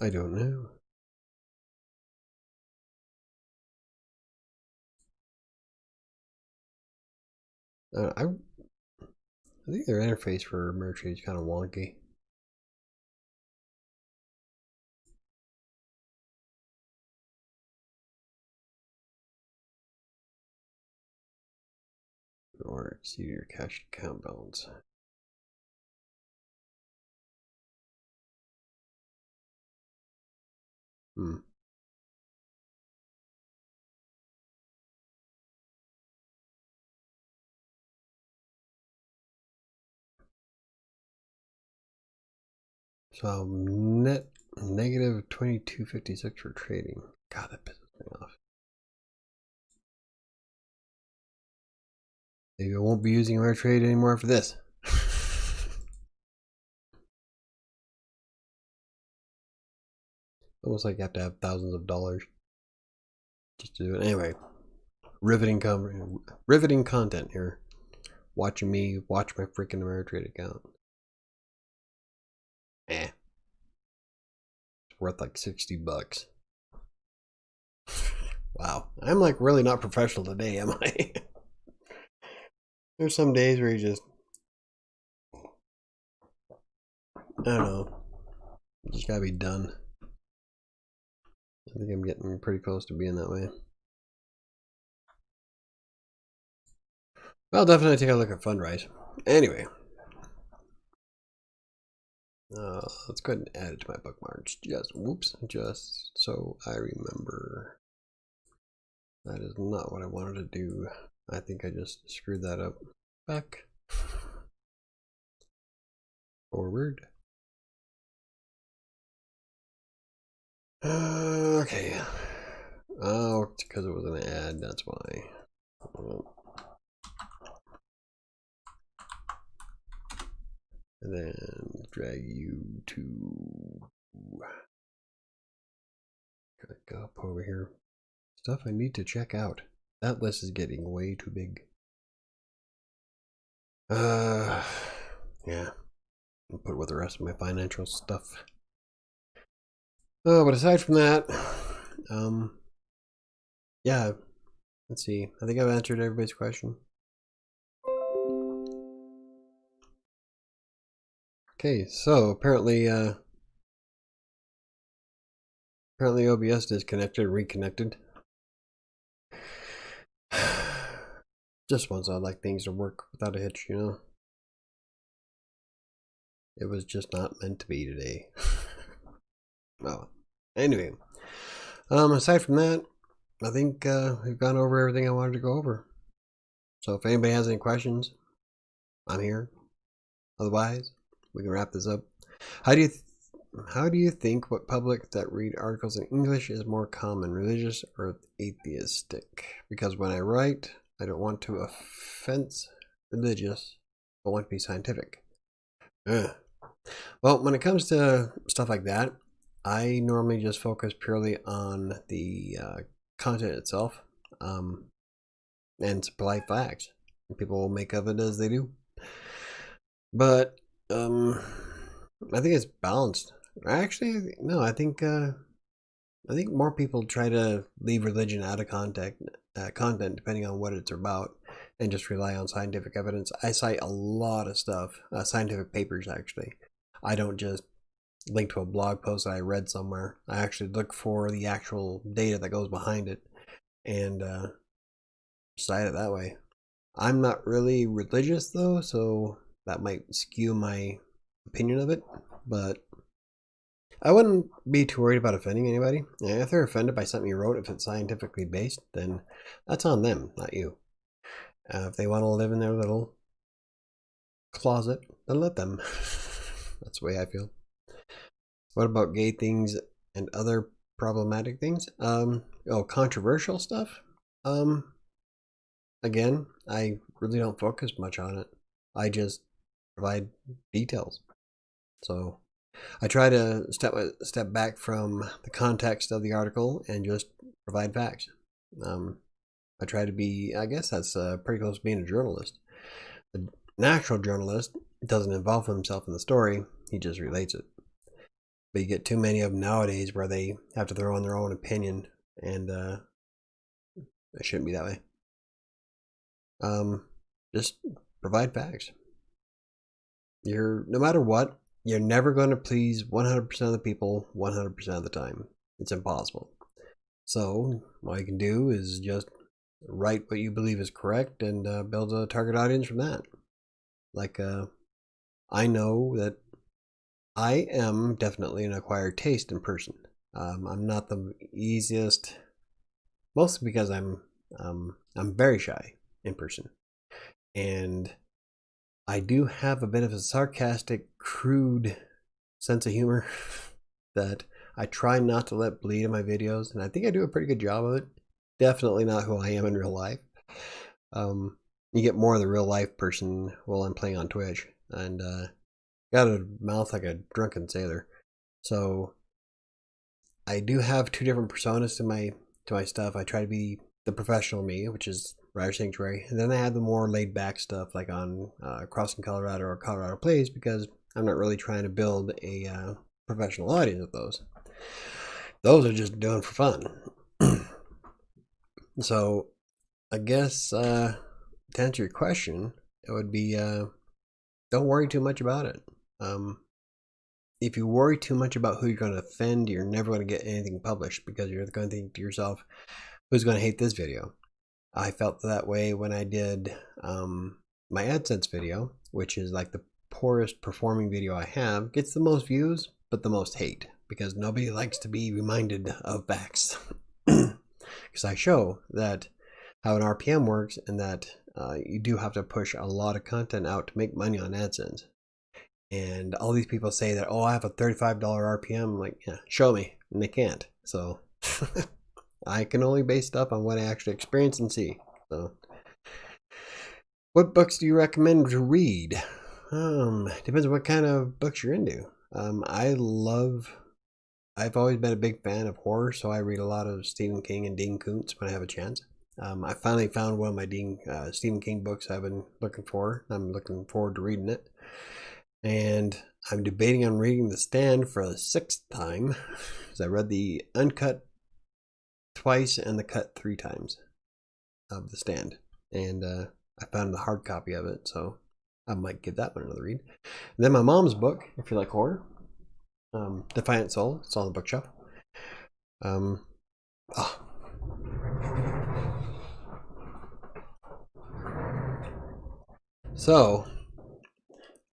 I don't know. I think their interface for Ameritrade is kind of wonky. Or see your cash account balance. So net negative 2256 for trading. God, that pisses me off. Maybe I won't be using Ameritrade anymore after this. Almost like you have to have thousands of dollars just to do it. Anyway, riveting content here. watching me watch my freaking Ameritrade account. It's worth like $60. Wow, I'm like really not professional today, am I? There's some days where you just, I don't know, you just gotta be done. I think I'm getting pretty close to being that way. I'll definitely take a look at Fundrise. Anyway, let's go ahead and add it to my bookmarks. Just so I remember. That is not what I wanted to do. I think I just screwed that up. Back. Forward. Okay. Oh, it's because it was an ad, that's why. And then drag you to go up over here. Stuff I need to check out. That list is getting way too big. Yeah. I'll put it with the rest of my financial stuff. Oh, but aside from that, yeah. Let's see. I think I've answered everybody's question. Okay, so apparently OBS disconnected and reconnected. Just once I'd like things to work without a hitch, you know. It was just not meant to be today. Well, anyway, aside from that, I think we've gone over everything I wanted to go over. So if anybody has any questions, I'm here. Otherwise, we can wrap this up. How do you think what public that read articles in English is more common, religious or atheistic? Because when I write, I don't want to offense religious, but want to be scientific. Well, when it comes to stuff like that, I normally just focus purely on the content itself and supply facts. People will make of it as they do. But I think it's balanced. Actually, no, I think more people try to leave religion out of content depending on what it's about and just rely on scientific evidence. I cite a lot of stuff, scientific papers actually. I don't just link to a blog post that I read somewhere. I actually look for the actual data that goes behind it and cite it that way. I'm not really religious though, so that might skew my opinion of it, but I wouldn't be too worried about offending anybody. And if they're offended by something you wrote, if it's scientifically based, then that's on them, not you. If they want to live in their little closet, then let them. That's the way I feel. What about gay things and other problematic things? Controversial stuff? Again, I really don't focus much on it. I just provide details. So I try to step back from the context of the article and just provide facts. I try to be, I guess that's pretty close to being a journalist. The natural journalist doesn't involve himself in the story, he just relates it. But you get too many of them nowadays where they have to throw in their own opinion, and it shouldn't be that way. Just provide facts. No matter what, you're never going to please 100% of the people 100% of the time. It's impossible. So all you can do is just write what you believe is correct and build a target audience from that. Like, I know that I am definitely an acquired taste in person. I'm not the easiest, mostly because I'm very shy in person, and I do have a bit of a sarcastic, crude sense of humor that I try not to let bleed in my videos, and I think I do a pretty good job of it. Definitely not who I am in real life. You get more of the real life person while I'm playing on Twitch, and got a mouth like a drunken sailor. So I do have two different personas to my stuff. I try to be the professional me, which is Rider Sanctuary. And then I have the more laid back stuff like on Crossing Colorado or Colorado Plays, because I'm not really trying to build a professional audience with those. Those are just doing for fun. So I guess to answer your question, it would be don't worry too much about it. If you worry too much about who you're going to offend, you're never going to get anything published, because you're going to think to yourself, who's going to hate this video? I felt that way when I did my AdSense video, which is like the poorest performing video I have. Gets the most views, but the most hate, because nobody likes to be reminded of facts. Because I show that how an RPM works, and that you do have to push a lot of content out to make money on AdSense. And all these people say that, oh, I have a $35 RPM. I'm like, yeah, show me. And they can't. So I can only base stuff on what I actually experience and see. So what books do you recommend to read? Depends on what kind of books you're into. I've always been a big fan of horror, so I read a lot of Stephen King and Dean Koontz when I have a chance. I finally found one of my Stephen King books I've been looking for. I'm looking forward to reading it. And I'm debating on reading The Stand for the 6th time, because I read the uncut twice and the cut 3 times of The Stand. And I found the hard copy of it, so I might give that one another read. And then my mom's book, if you like horror, Defiant Soul. It's on the bookshelf. So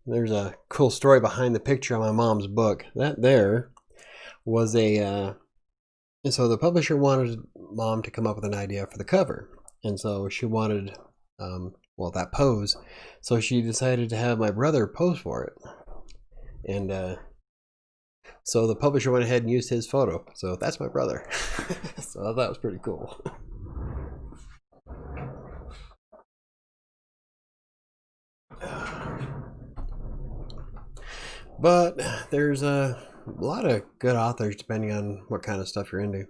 there's a cool story behind the picture of my mom's book. That there was so the publisher wanted Mom to come up with an idea for the cover, and so she wanted that pose. So she decided to have my brother pose for it, and so the publisher went ahead and used his photo. So that's my brother. So I thought it was pretty cool. But there's a lot of good authors depending on what kind of stuff you're into.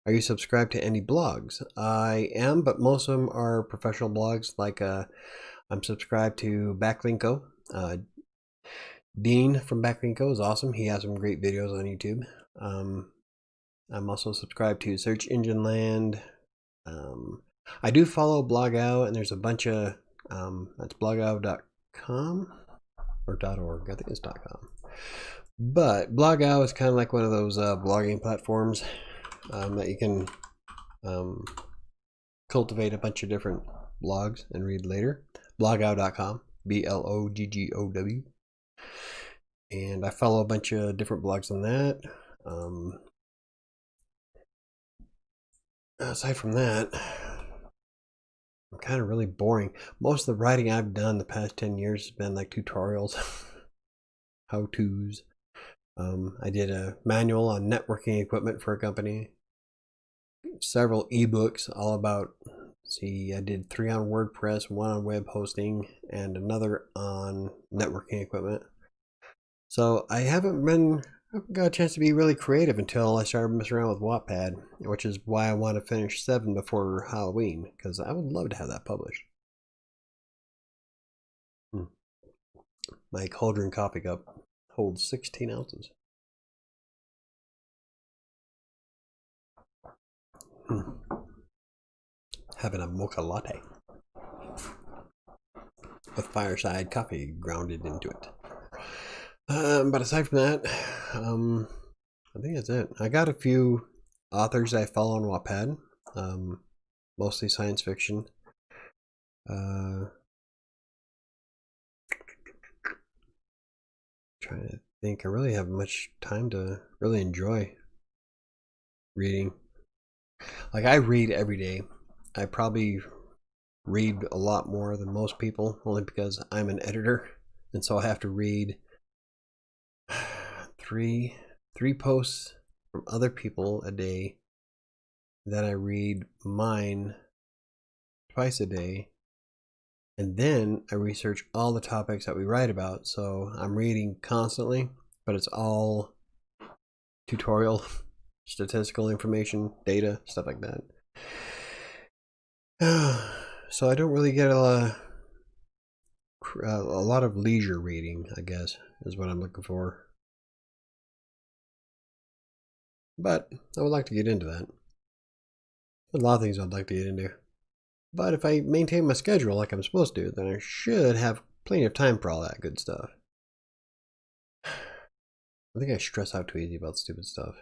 Are you subscribed to any blogs? I am, but most of them are professional blogs. Like I'm subscribed to Backlinko. Dean from Backlinko is awesome. He has some great videos on YouTube. I'm also subscribed to Search Engine Land. I do follow Blogout, and there's a bunch of that's blogout.com or .org. I think it's .com. But Blogout is kind of like one of those blogging platforms that you can cultivate a bunch of different blogs and read later. Blogout.com, BLOGGOW. And I follow a bunch of different blogs on that. Aside from that, I'm kind of really boring. Most of the writing I've done the past 10 years has been like tutorials, how-tos. I did a manual on networking equipment for a company. Several ebooks all about, I did 3 on WordPress, 1 on web hosting, and another on networking equipment. So I haven't got a chance to be really creative until I started messing around with Wattpad, which is why I want to finish 7 before Halloween, because I would love to have that published. My Cauldron coffee cup holds 16 ounces. Having a mocha latte with fireside coffee grounded into it. But aside from that, I think that's it. I got a few authors I follow on Wattpad, mostly science fiction. Trying to think, I really have much time to really enjoy reading. Like, I read every day. I probably read a lot more than most people, only because I'm an editor, and so I have to read three posts from other people a day. Then I read mine twice a day, and then I research all the topics that we write about. So I'm reading constantly, but it's all tutorial, statistical information, data, stuff like that. so I don't really get a lot of leisure reading, I guess, is what I'm looking for. But I would like to get into that. A lot of things I'd like to get into. But if I maintain my schedule like I'm supposed to, then I should have plenty of time for all that good stuff. I think I stress out too easy about stupid stuff.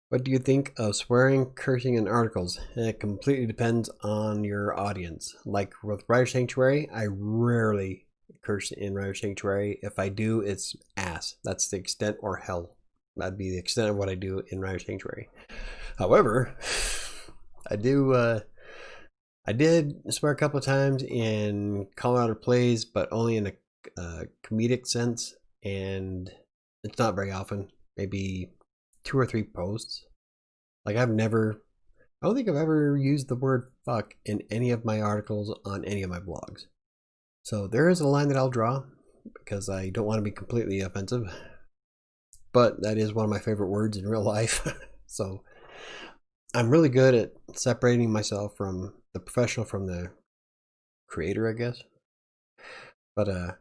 What do you think of swearing, cursing in articles? It completely depends on your audience. Like with Writer Sanctuary, I rarely curse in Writer Sanctuary. If I do, it's ass. That's the extent, or hell. That'd be the extent of what I do in Writer Sanctuary. However, I did swear a couple of times in Colorado Plays, but only in a comedic sense, and it's not very often. Maybe 2 or 3 posts. Like I don't think I've ever used the word fuck in any of my articles on any of my blogs. So there is a line that I'll draw because I don't want to be completely offensive. But that is one of my favorite words in real life. So I'm really good at separating myself from the professional from the creator, I guess. But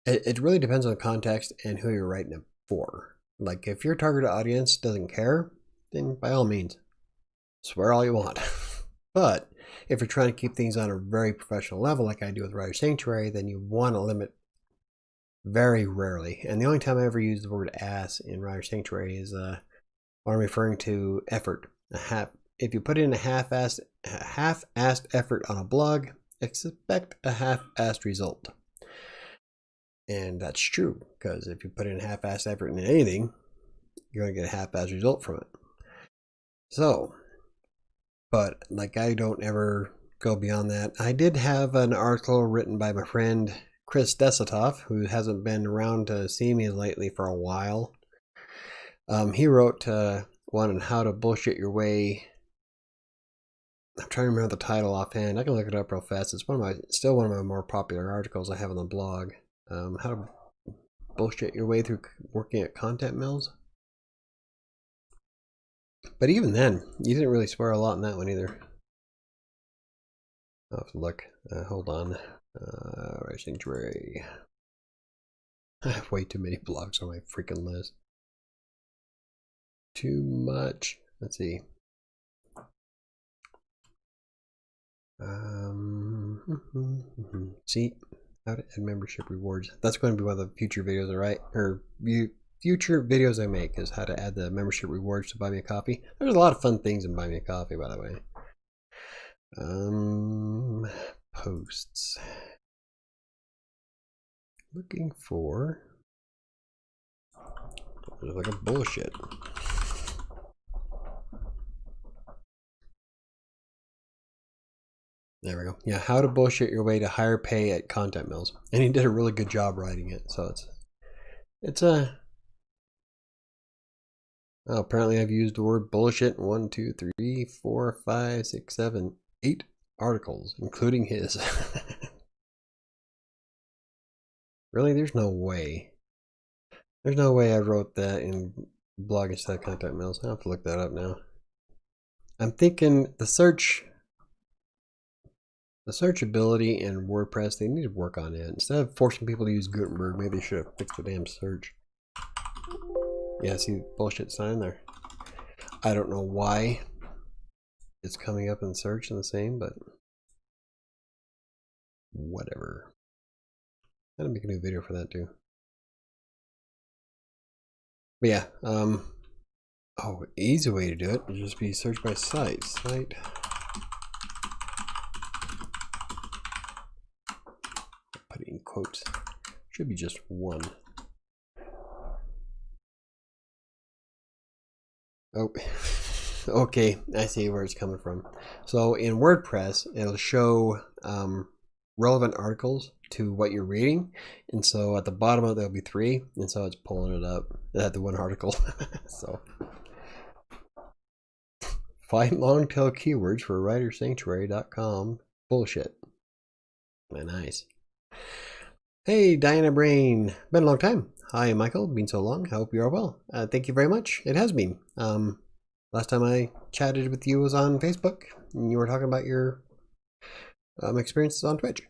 it really depends on the context and who you're writing it for. Like if your target audience doesn't care, then by all means, swear all you want. But if you're trying to keep things on a very professional level, like I do with Writer Sanctuary, then you want to limit very rarely. And the only time I ever use the word ass in Writer Sanctuary is when I'm referring to effort. If you put in a half-assed effort on a blog, expect a half-assed result. And that's true, because if you put in half-assed effort in anything, you're going to get a half-assed result from it. So, but like I don't ever go beyond that. I did have an article written by my friend Chris Desatoff, who hasn't been around to see me lately for a while. He wrote one on how to bullshit your way. I'm trying to remember the title offhand. I can look it up real fast. It's still one of my more popular articles I have on the blog. How to bullshit your way through working at content mills. But even then, you didn't really swear a lot in that one either. I'll have to look. Hold on. Writer Sanctuary. I have way too many blogs on my freaking list. Too much. Let's see. See, how to add membership rewards. That's going to be one of the future videos I write, or future videos I make, is how to add the membership rewards to Buy Me a Coffee. There's a lot of fun things in Buy Me a Coffee, by the way. Posts. Looking for. There's like a bullshit. There we go. Yeah, how to bullshit your way to higher pay at content mills. And he did a really good job writing it. So it's a. Oh, apparently I've used the word bullshit in 1, 2, 3, 4, 5, 6, 7, 8 articles, including his. Really? There's no way. There's no way I wrote that in blog instead of content mills. I'll have to look that up now. I'm thinking the searchability in WordPress, they need to work on it. Instead of forcing people to use Gutenberg, maybe they should have fixed the damn search. Yeah, see, bullshit's not in there. I don't know why it's coming up in search in the same, but whatever. I'm gonna make a new video for that too. But yeah, oh, easy way to do it would just be search by site. Put it in quotes. Should be just one. Oh, okay, I see where it's coming from. So in WordPress, it'll show relevant articles to what you're reading, and so at the bottom of it, there'll be 3, and so it's pulling it up at the one article. So find long tail keywords for writersanctuary.com. Bullshit. Nice. Hey, Diana Brain. Been a long time. Hi, Michael. Been so long. I hope you are well. Thank you very much. It has been. Last time I chatted with you was on Facebook, and you were talking about your experiences on Twitch.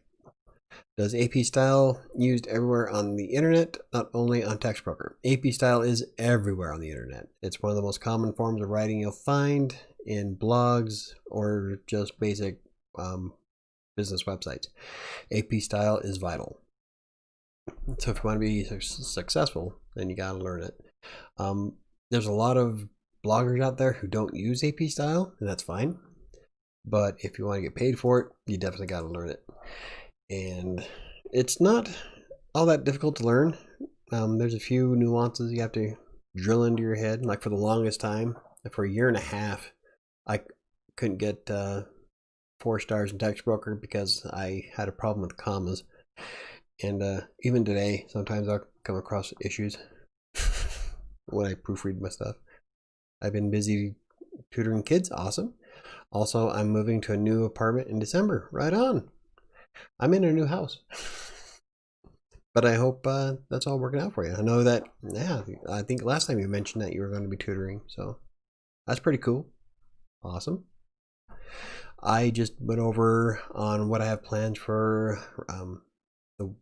Does AP style used everywhere on the internet, not only on TextBroker? AP style is everywhere on the internet. It's one of the most common forms of writing you'll find in blogs or just basic business websites. AP style is vital. So if you want to be successful, then you got to learn it. There's a lot of bloggers out there who don't use AP style, and that's fine. But if you want to get paid for it, you definitely got to learn it. And it's not all that difficult to learn. There's a few nuances you have to drill into your head. Like for the longest time, for a year and a half, I couldn't get 4 stars in TextBroker because I had a problem with commas. And even today, sometimes I'll come across issues when I proofread my stuff. I've been busy tutoring kids. Awesome. Also, I'm moving to a new apartment in December. Right on. I'm in a new house. But I hope that's all working out for you. I know that, yeah, I think last time you mentioned that you were going to be tutoring. So that's pretty cool. Awesome. I just went over on what I have planned for the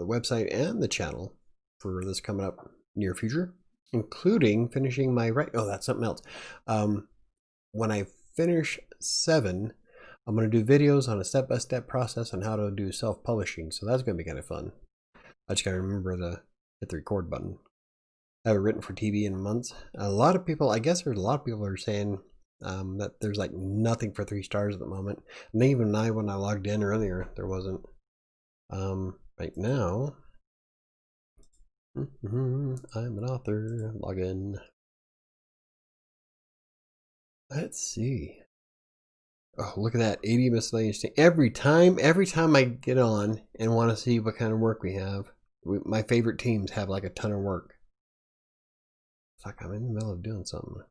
website and the channel for this coming up near future, including finishing my that's something else. When I finish 7, I'm going to do videos on a step-by-step process on how to do self-publishing. So that's going to be kind of fun. I just got to remember to hit the record button. I haven't written for TV in months. A lot of people, I guess there's a lot of people who are saying that there's like nothing for 3 stars at the moment. And even when I logged in earlier, there wasn't. Right now, I'm an author. Log in. Let's see. Oh, look at that. 80 miscellaneous. Every time I get on and want to see what kind of work we have, my favorite teams have like a ton of work. It's like I'm in the middle of doing something.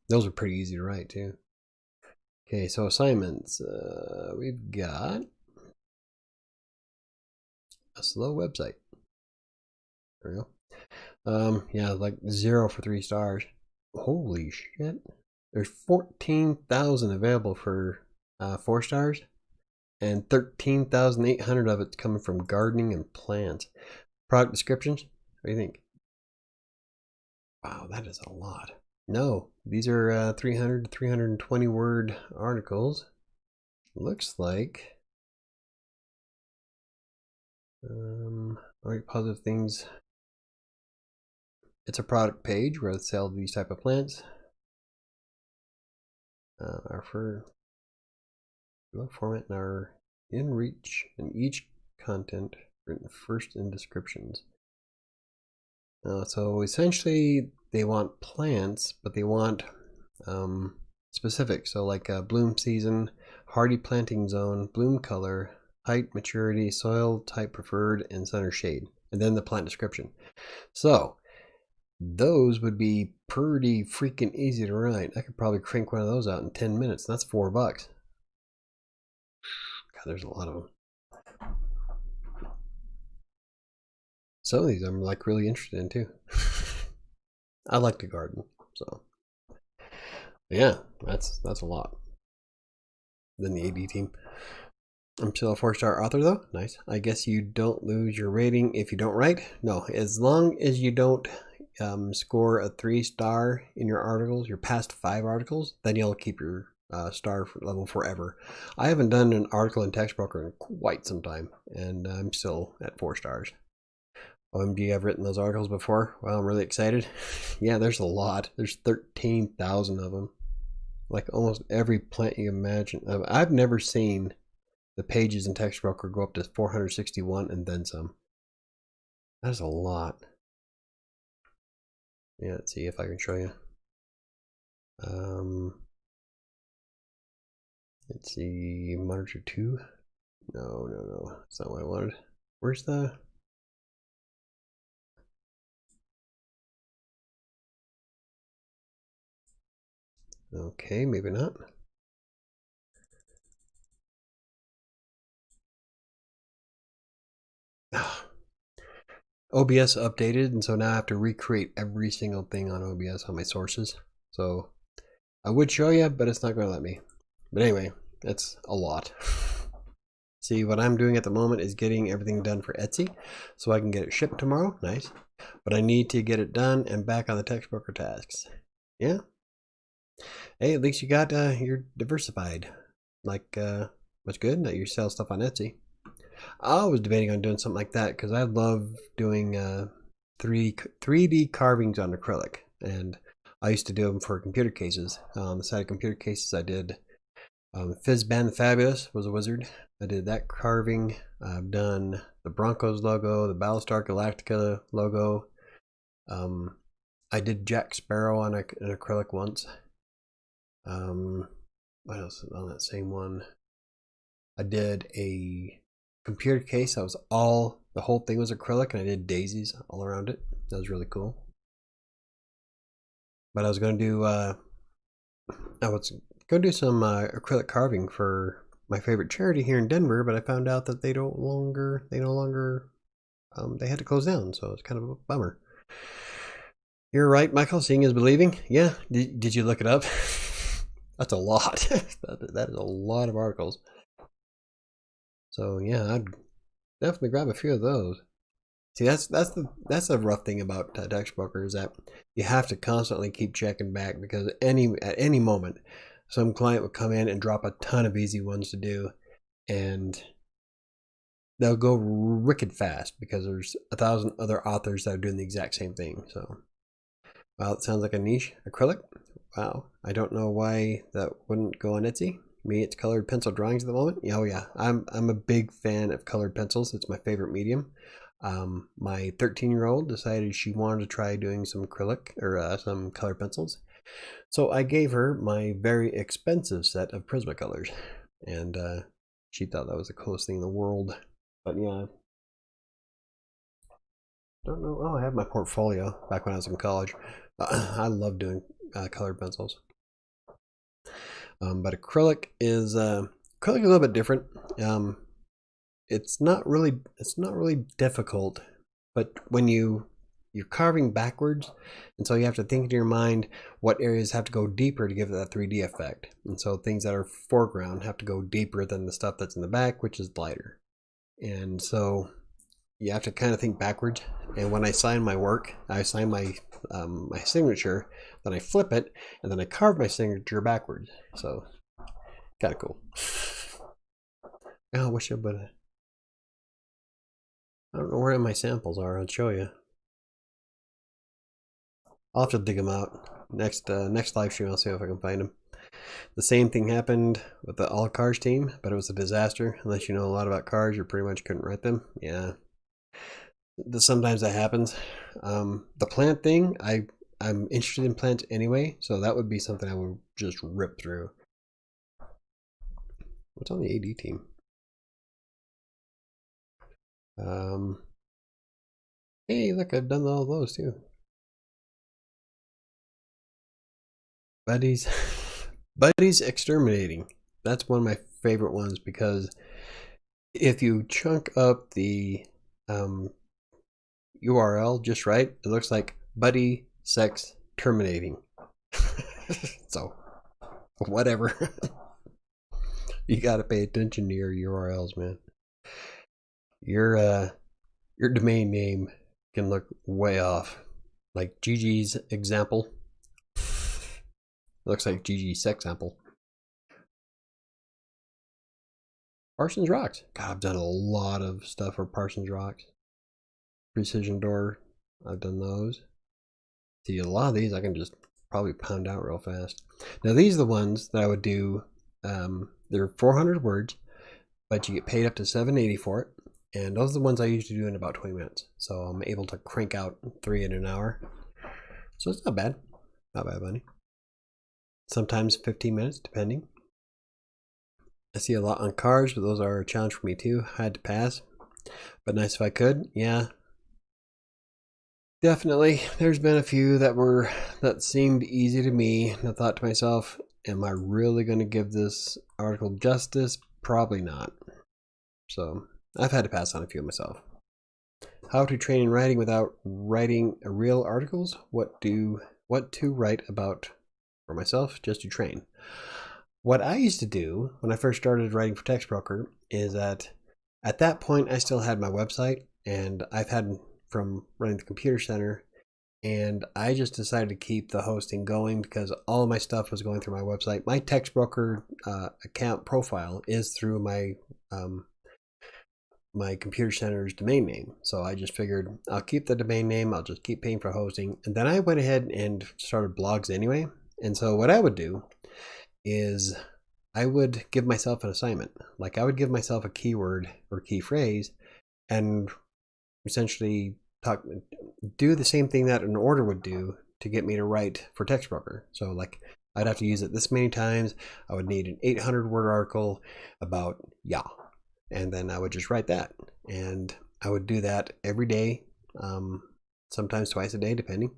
Those are pretty easy to write too. Okay, so assignments. We've got a slow website. There we go. Yeah, like 0 for 3 stars. Holy shit. There's 14,000 available for 4 stars, and 13,800 of it's coming from gardening and plants. Product descriptions? What do you think? Wow, that is a lot. No, these are 300 to 320 word articles. Looks like alright, positive things. It's a product page where they sell these type of plants. Our for format and our in reach and each content written first in descriptions. So essentially they want plants, but they want specific. So like bloom season, hardy planting zone, bloom color, height, maturity, soil type preferred, and center shade, and then the plant description. So those would be pretty freaking easy to write. I could probably crank one of those out in 10 minutes. That's $4. God, there's a lot of them. Some of these I'm like really interested in too. I like to garden, so yeah, that's a lot. Then the AD team. I'm still a 4-star author though. Nice. I guess you don't lose your rating if you don't write. No, as long as you don't score a 3-star in your articles, your past 5 articles, then you'll keep your star level forever. I haven't done an article in TextBroker in quite some time, and I'm still at 4 stars. OMG, I've written those articles before. Well, I'm really excited. Yeah, there's a lot. There's 13,000 of them. Like almost every plant you imagine. I've never seen the pages in TextBroker go up to 461 and then some. That's a lot. Yeah, let's see if I can show you. Let's see, monitor 2. No, that's not what I wanted. Where's the... Okay, maybe not. OBS updated, and so now I have to recreate every single thing on OBS on my sources. So I would show you, but it's not going to let me. But anyway, That's a lot. See, what I'm doing at the moment is getting everything done for Etsy so I can get it shipped tomorrow. Nice. But I need to get it done and back on the textbook or tasks. Yeah. Hey, at least you got, you're diversified. Like, that's good that you sell stuff on Etsy. I was debating on doing something like that because I love doing 3D carvings on acrylic. And I used to do them for computer cases. On the side of computer cases, I did Fizzban the Fabulous was a wizard. I did that carving. I've done the Broncos logo, the Battlestar Galactica logo. I did Jack Sparrow on an acrylic once. What else on that same one? I did a computer case. That was the whole thing was acrylic, and I did daisies all around it. That was really cool. But I was going to do some acrylic carving for my favorite charity here in Denver, but I found out that they no longer they had to close down, so it's kind of a bummer. You're right, Michael. Seeing is believing. Yeah. Did you look it up? That's a lot. That is a lot of articles. So yeah, I'd definitely grab a few of those. See, that's the rough thing about textbooker is that you have to constantly keep checking back because at any moment, some client will come in and drop a ton of easy ones to do, and they'll go wicked fast because there's 1,000 other authors that are doing the exact same thing. So, wow, it sounds like a niche. Acrylic? Wow, I don't know why that wouldn't go on Etsy. Me, it's colored pencil drawings at the moment. Oh yeah, I'm a big fan of colored pencils. It's my favorite medium. My 13-year-old decided she wanted to try doing some acrylic or some colored pencils. So I gave her my very expensive set of Prismacolors, and she thought that was the coolest thing in the world. But yeah, don't know. Oh, I have my portfolio back when I was in college. I love doing colored pencils. But acrylic is a little bit different. It's not really difficult, but when you're carving backwards, and so you have to think in your mind what areas have to go deeper to give it that 3D effect. And so things that are foreground have to go deeper than the stuff that's in the back, which is lighter. And so you have to kind of think backwards. And when I sign my work, I sign my my signature, then I flip it, and then I carve my signature backwards. So kind of cool. Oh, I wish I would. I don't know where my samples are. I'll show you. I'll have to dig them out. Next live stream, I'll see if I can find them. The same thing happened with the all cars team, but it was a disaster. Unless you know a lot about cars, you pretty much couldn't write them. Yeah. Sometimes that happens. The plant thing, I'm interested in plants anyway, so that would be something I would just rip through. What's on the AD team? Hey, look, I've done all those too. Buddies Exterminating. That's one of my favorite ones because if you chunk up the URL just right, it looks like Buddy Sex Terminating. So, whatever. You gotta pay attention to your URLs, man. Your domain name can look way off. Like Gigi's example. Looks like Gigi's sex sample. Parsons Rocks. God, I've done a lot of stuff for Parsons Rocks. Precision Door. I've done those. See, a lot of these I can just probably pound out real fast. Now these are the ones that I would do. They're 400 words, but you get paid up to $7.80 for it. And those are the ones I usually do in about 20 minutes. So I'm able to crank out 3 in an hour. So it's not bad. Not bad, buddy. Sometimes 15 minutes, depending. I see a lot on cars, but those are a challenge for me too. I had to pass, but nice if I could. Yeah, definitely. There's been a few that seemed easy to me, and I thought to myself, am I really going to give this article justice? Probably not. So I've had to pass on a few myself. How to train in writing without writing real articles? What to write about for myself just to train? what I used to do when I first started writing for TextBroker is that at that point I still had my website, and I've had from running the computer center, and I just decided to keep the hosting going because all of my stuff was going through my website. My TextBroker account profile is through my my computer center's domain name. So I just figured I'll keep the domain name, I'll just keep paying for hosting. And then I went ahead and started blogs anyway. And so what I would do is I would give myself an assignment. Like I would give myself a keyword or key phrase and essentially do the same thing that an order would do to get me to write for TextBroker. So like I'd have to use it this many times. I would need an 800 word article about and then I would just write that, and I would do that every day, sometimes twice a day depending.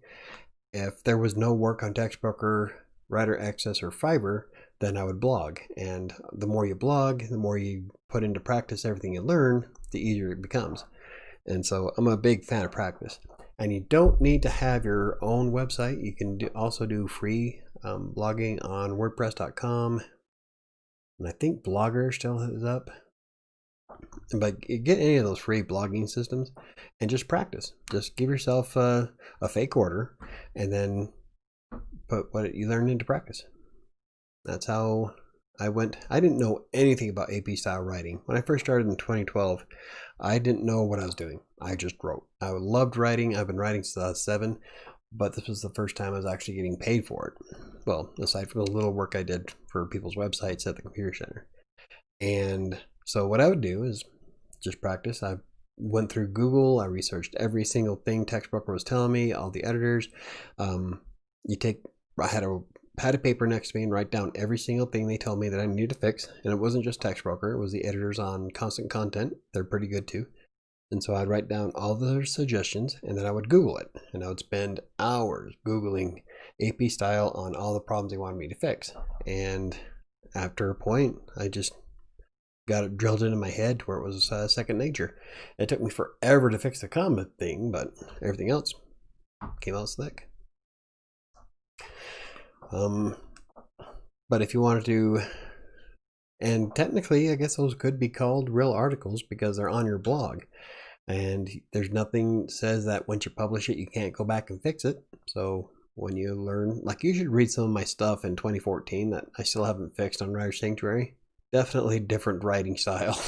If there was no work on TextBroker, Writer Access, or Fiverr, then I would blog. And the more you blog, the more you put into practice everything you learn, the easier it becomes. And so I'm a big fan of practice. And you don't need to have your own website. You can also do free blogging on WordPress.com. And I think Blogger still is up. But get any of those free blogging systems and just practice. Just give yourself a fake order and then put what you learned into practice. That's how I went. I didn't know anything about AP style writing. When I first started in 2012, I didn't know what I was doing. I just wrote. I loved writing. I've been writing since I was 7, but this was the first time I was actually getting paid for it. Well, aside from the little work I did for people's websites at the computer center. And so what I would do is just practice. I went through Google. I researched every single thing TextBroker was telling me, all the editors. I had a paper next to me and write down every single thing they told me that I needed to fix. And it wasn't just TextBroker. It was the editors on Constant Content. They're pretty good too. And so I'd write down all their suggestions, and then I would Google it. And I would spend hours Googling AP style on all the problems they wanted me to fix. And after a point, I just got it drilled into my head to where it was second nature. It took me forever to fix the comma thing, but everything else came out slick. But if you wanted to, and technically I guess those could be called real articles because they're on your blog, and there's nothing says that once you publish it you can't go back and fix it. So when you learn, like you should read some of my stuff in 2014 that I still haven't fixed on Writer Sanctuary. Definitely different writing style.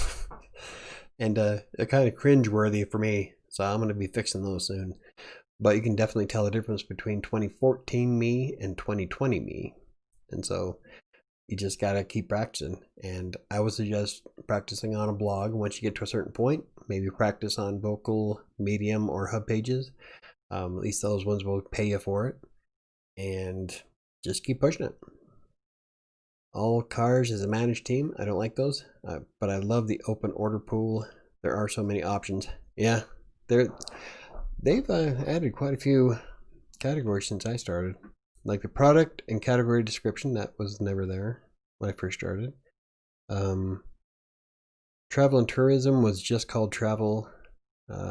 And kind of cringe-worthy for me, so I'm going to be fixing those soon. But you can definitely tell the difference between 2014 me and 2020 me. And so you just got to keep practicing. And I would suggest practicing on a blog. Once you get to a certain point, maybe practice on Vocal, Medium, or Hub Pages. At least those ones will pay you for it. And just keep pushing it. All cars is a managed team. I don't like those, but I love the open order pool. There are so many options. Yeah, they've added quite a few categories since I started. Like the product and category description, that was never there when I first started. Travel and tourism was just called travel.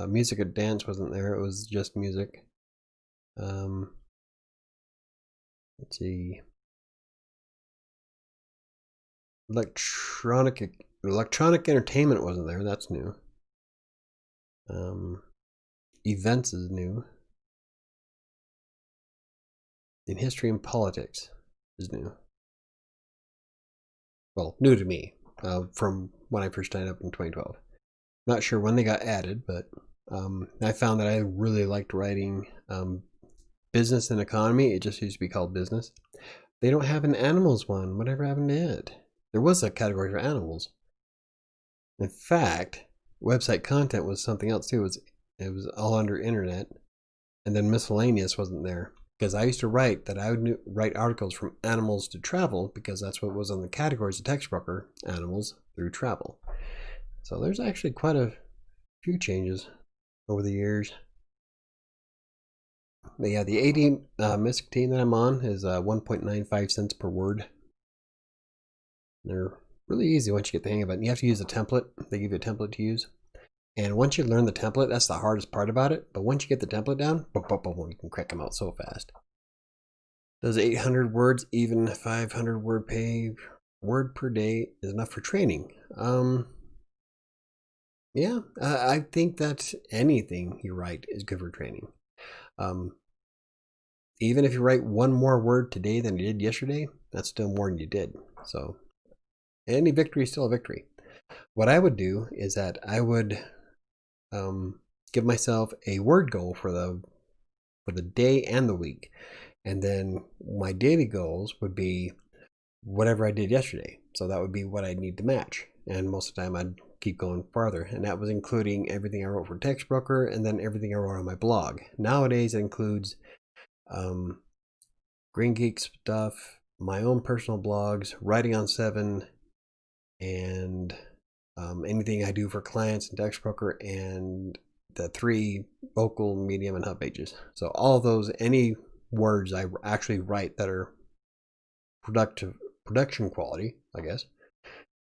Music and dance wasn't there. It was just music. Let's see. Electronic entertainment wasn't there. That's new. Events is new. And history and politics is new. Well, new to me from when I first signed up in 2012. Not sure when they got added, but I found that I really liked writing business and economy. It just used to be called business. They don't have an animals one. Whatever happened to it? There was a category for animals. In fact, website content was something else too. It was all under internet, and then miscellaneous wasn't there because I used to write that I would write articles from animals to travel because that's what was on the categories of TextBroker, animals through travel. So there's actually quite a few changes over the years. But yeah, the AD MISC team that I'm on is 1.95 cents per word. They're really easy once you get the hang of it. And you have to use a template. They give you a template to use. And once you learn the template, that's the hardest part about it. But once you get the template down, boom, boom, boom, you can crack them out so fast. Does 800 words even 500 word page? word per day is enough for training. Yeah, I think that anything you write is good for training. Even if you write one more word today than you did yesterday, that's still more than you did. So any victory is still a victory. What I would do is that I would give myself a word goal for the day and the week, and then my daily goals would be whatever I did yesterday. So that would be what I need to match, and most of the time I'd keep going farther, and that was including everything I wrote for Text Broker and then everything I wrote on my blog. Nowadays it includes Green Geek stuff, my own personal blogs, writing on 7, and anything I do for clients and Text Broker, and the 3 vocal, medium, and hub pages. So all of those, any words I actually write that are production quality, I guess,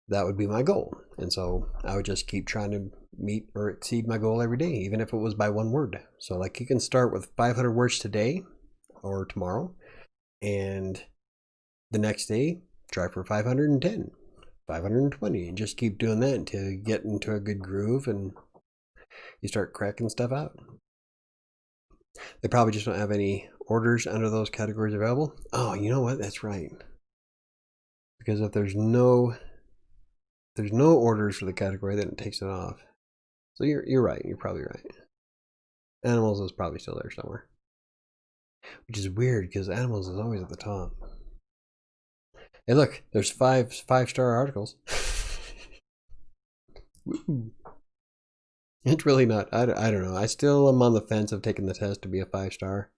that would be my goal. And so I would just keep trying to meet or exceed my goal every day, even if it was by 1 word. So like you can start with 500 words today or tomorrow, and the next day try for 510, 520, and just keep doing that until you get into a good groove and you start cracking stuff out. They probably just don't have any orders under those categories available. Oh, you know what? That's right. Because if there's no orders for the category, then it takes it off. So you're right. You're probably right. Animals is probably still there somewhere, which is weird because animals is always at the top. Hey, look, there's 5-star articles. It's really not. I don't know. I still am on the fence of taking the test to be a 5-star.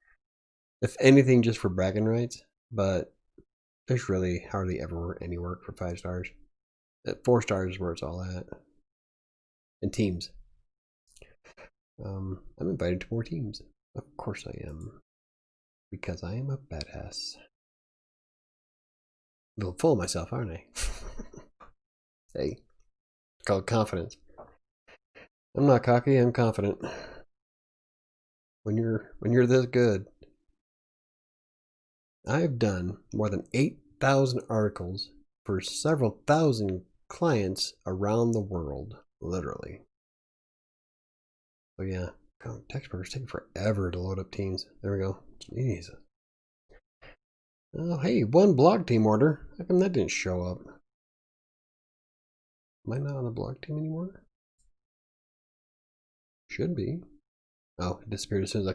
If anything, just for bragging rights. But there's really hardly ever any work for 5 stars. 4 stars is where it's all at. And teams. I'm invited to more teams. Of course I am. Because I am a badass. A little full of myself, aren't I? Hey. It's called confidence. I'm not cocky, I'm confident. When you're this good. I've done more than 8,000 articles for several thousand clients around the world, literally. So yeah, Text Broker's taking forever to load up teams. There we go. Jesus. Oh, hey, 1 blog team order. How come that didn't show up? Am I not on the blog team anymore? Should be. Oh, it disappeared as soon as I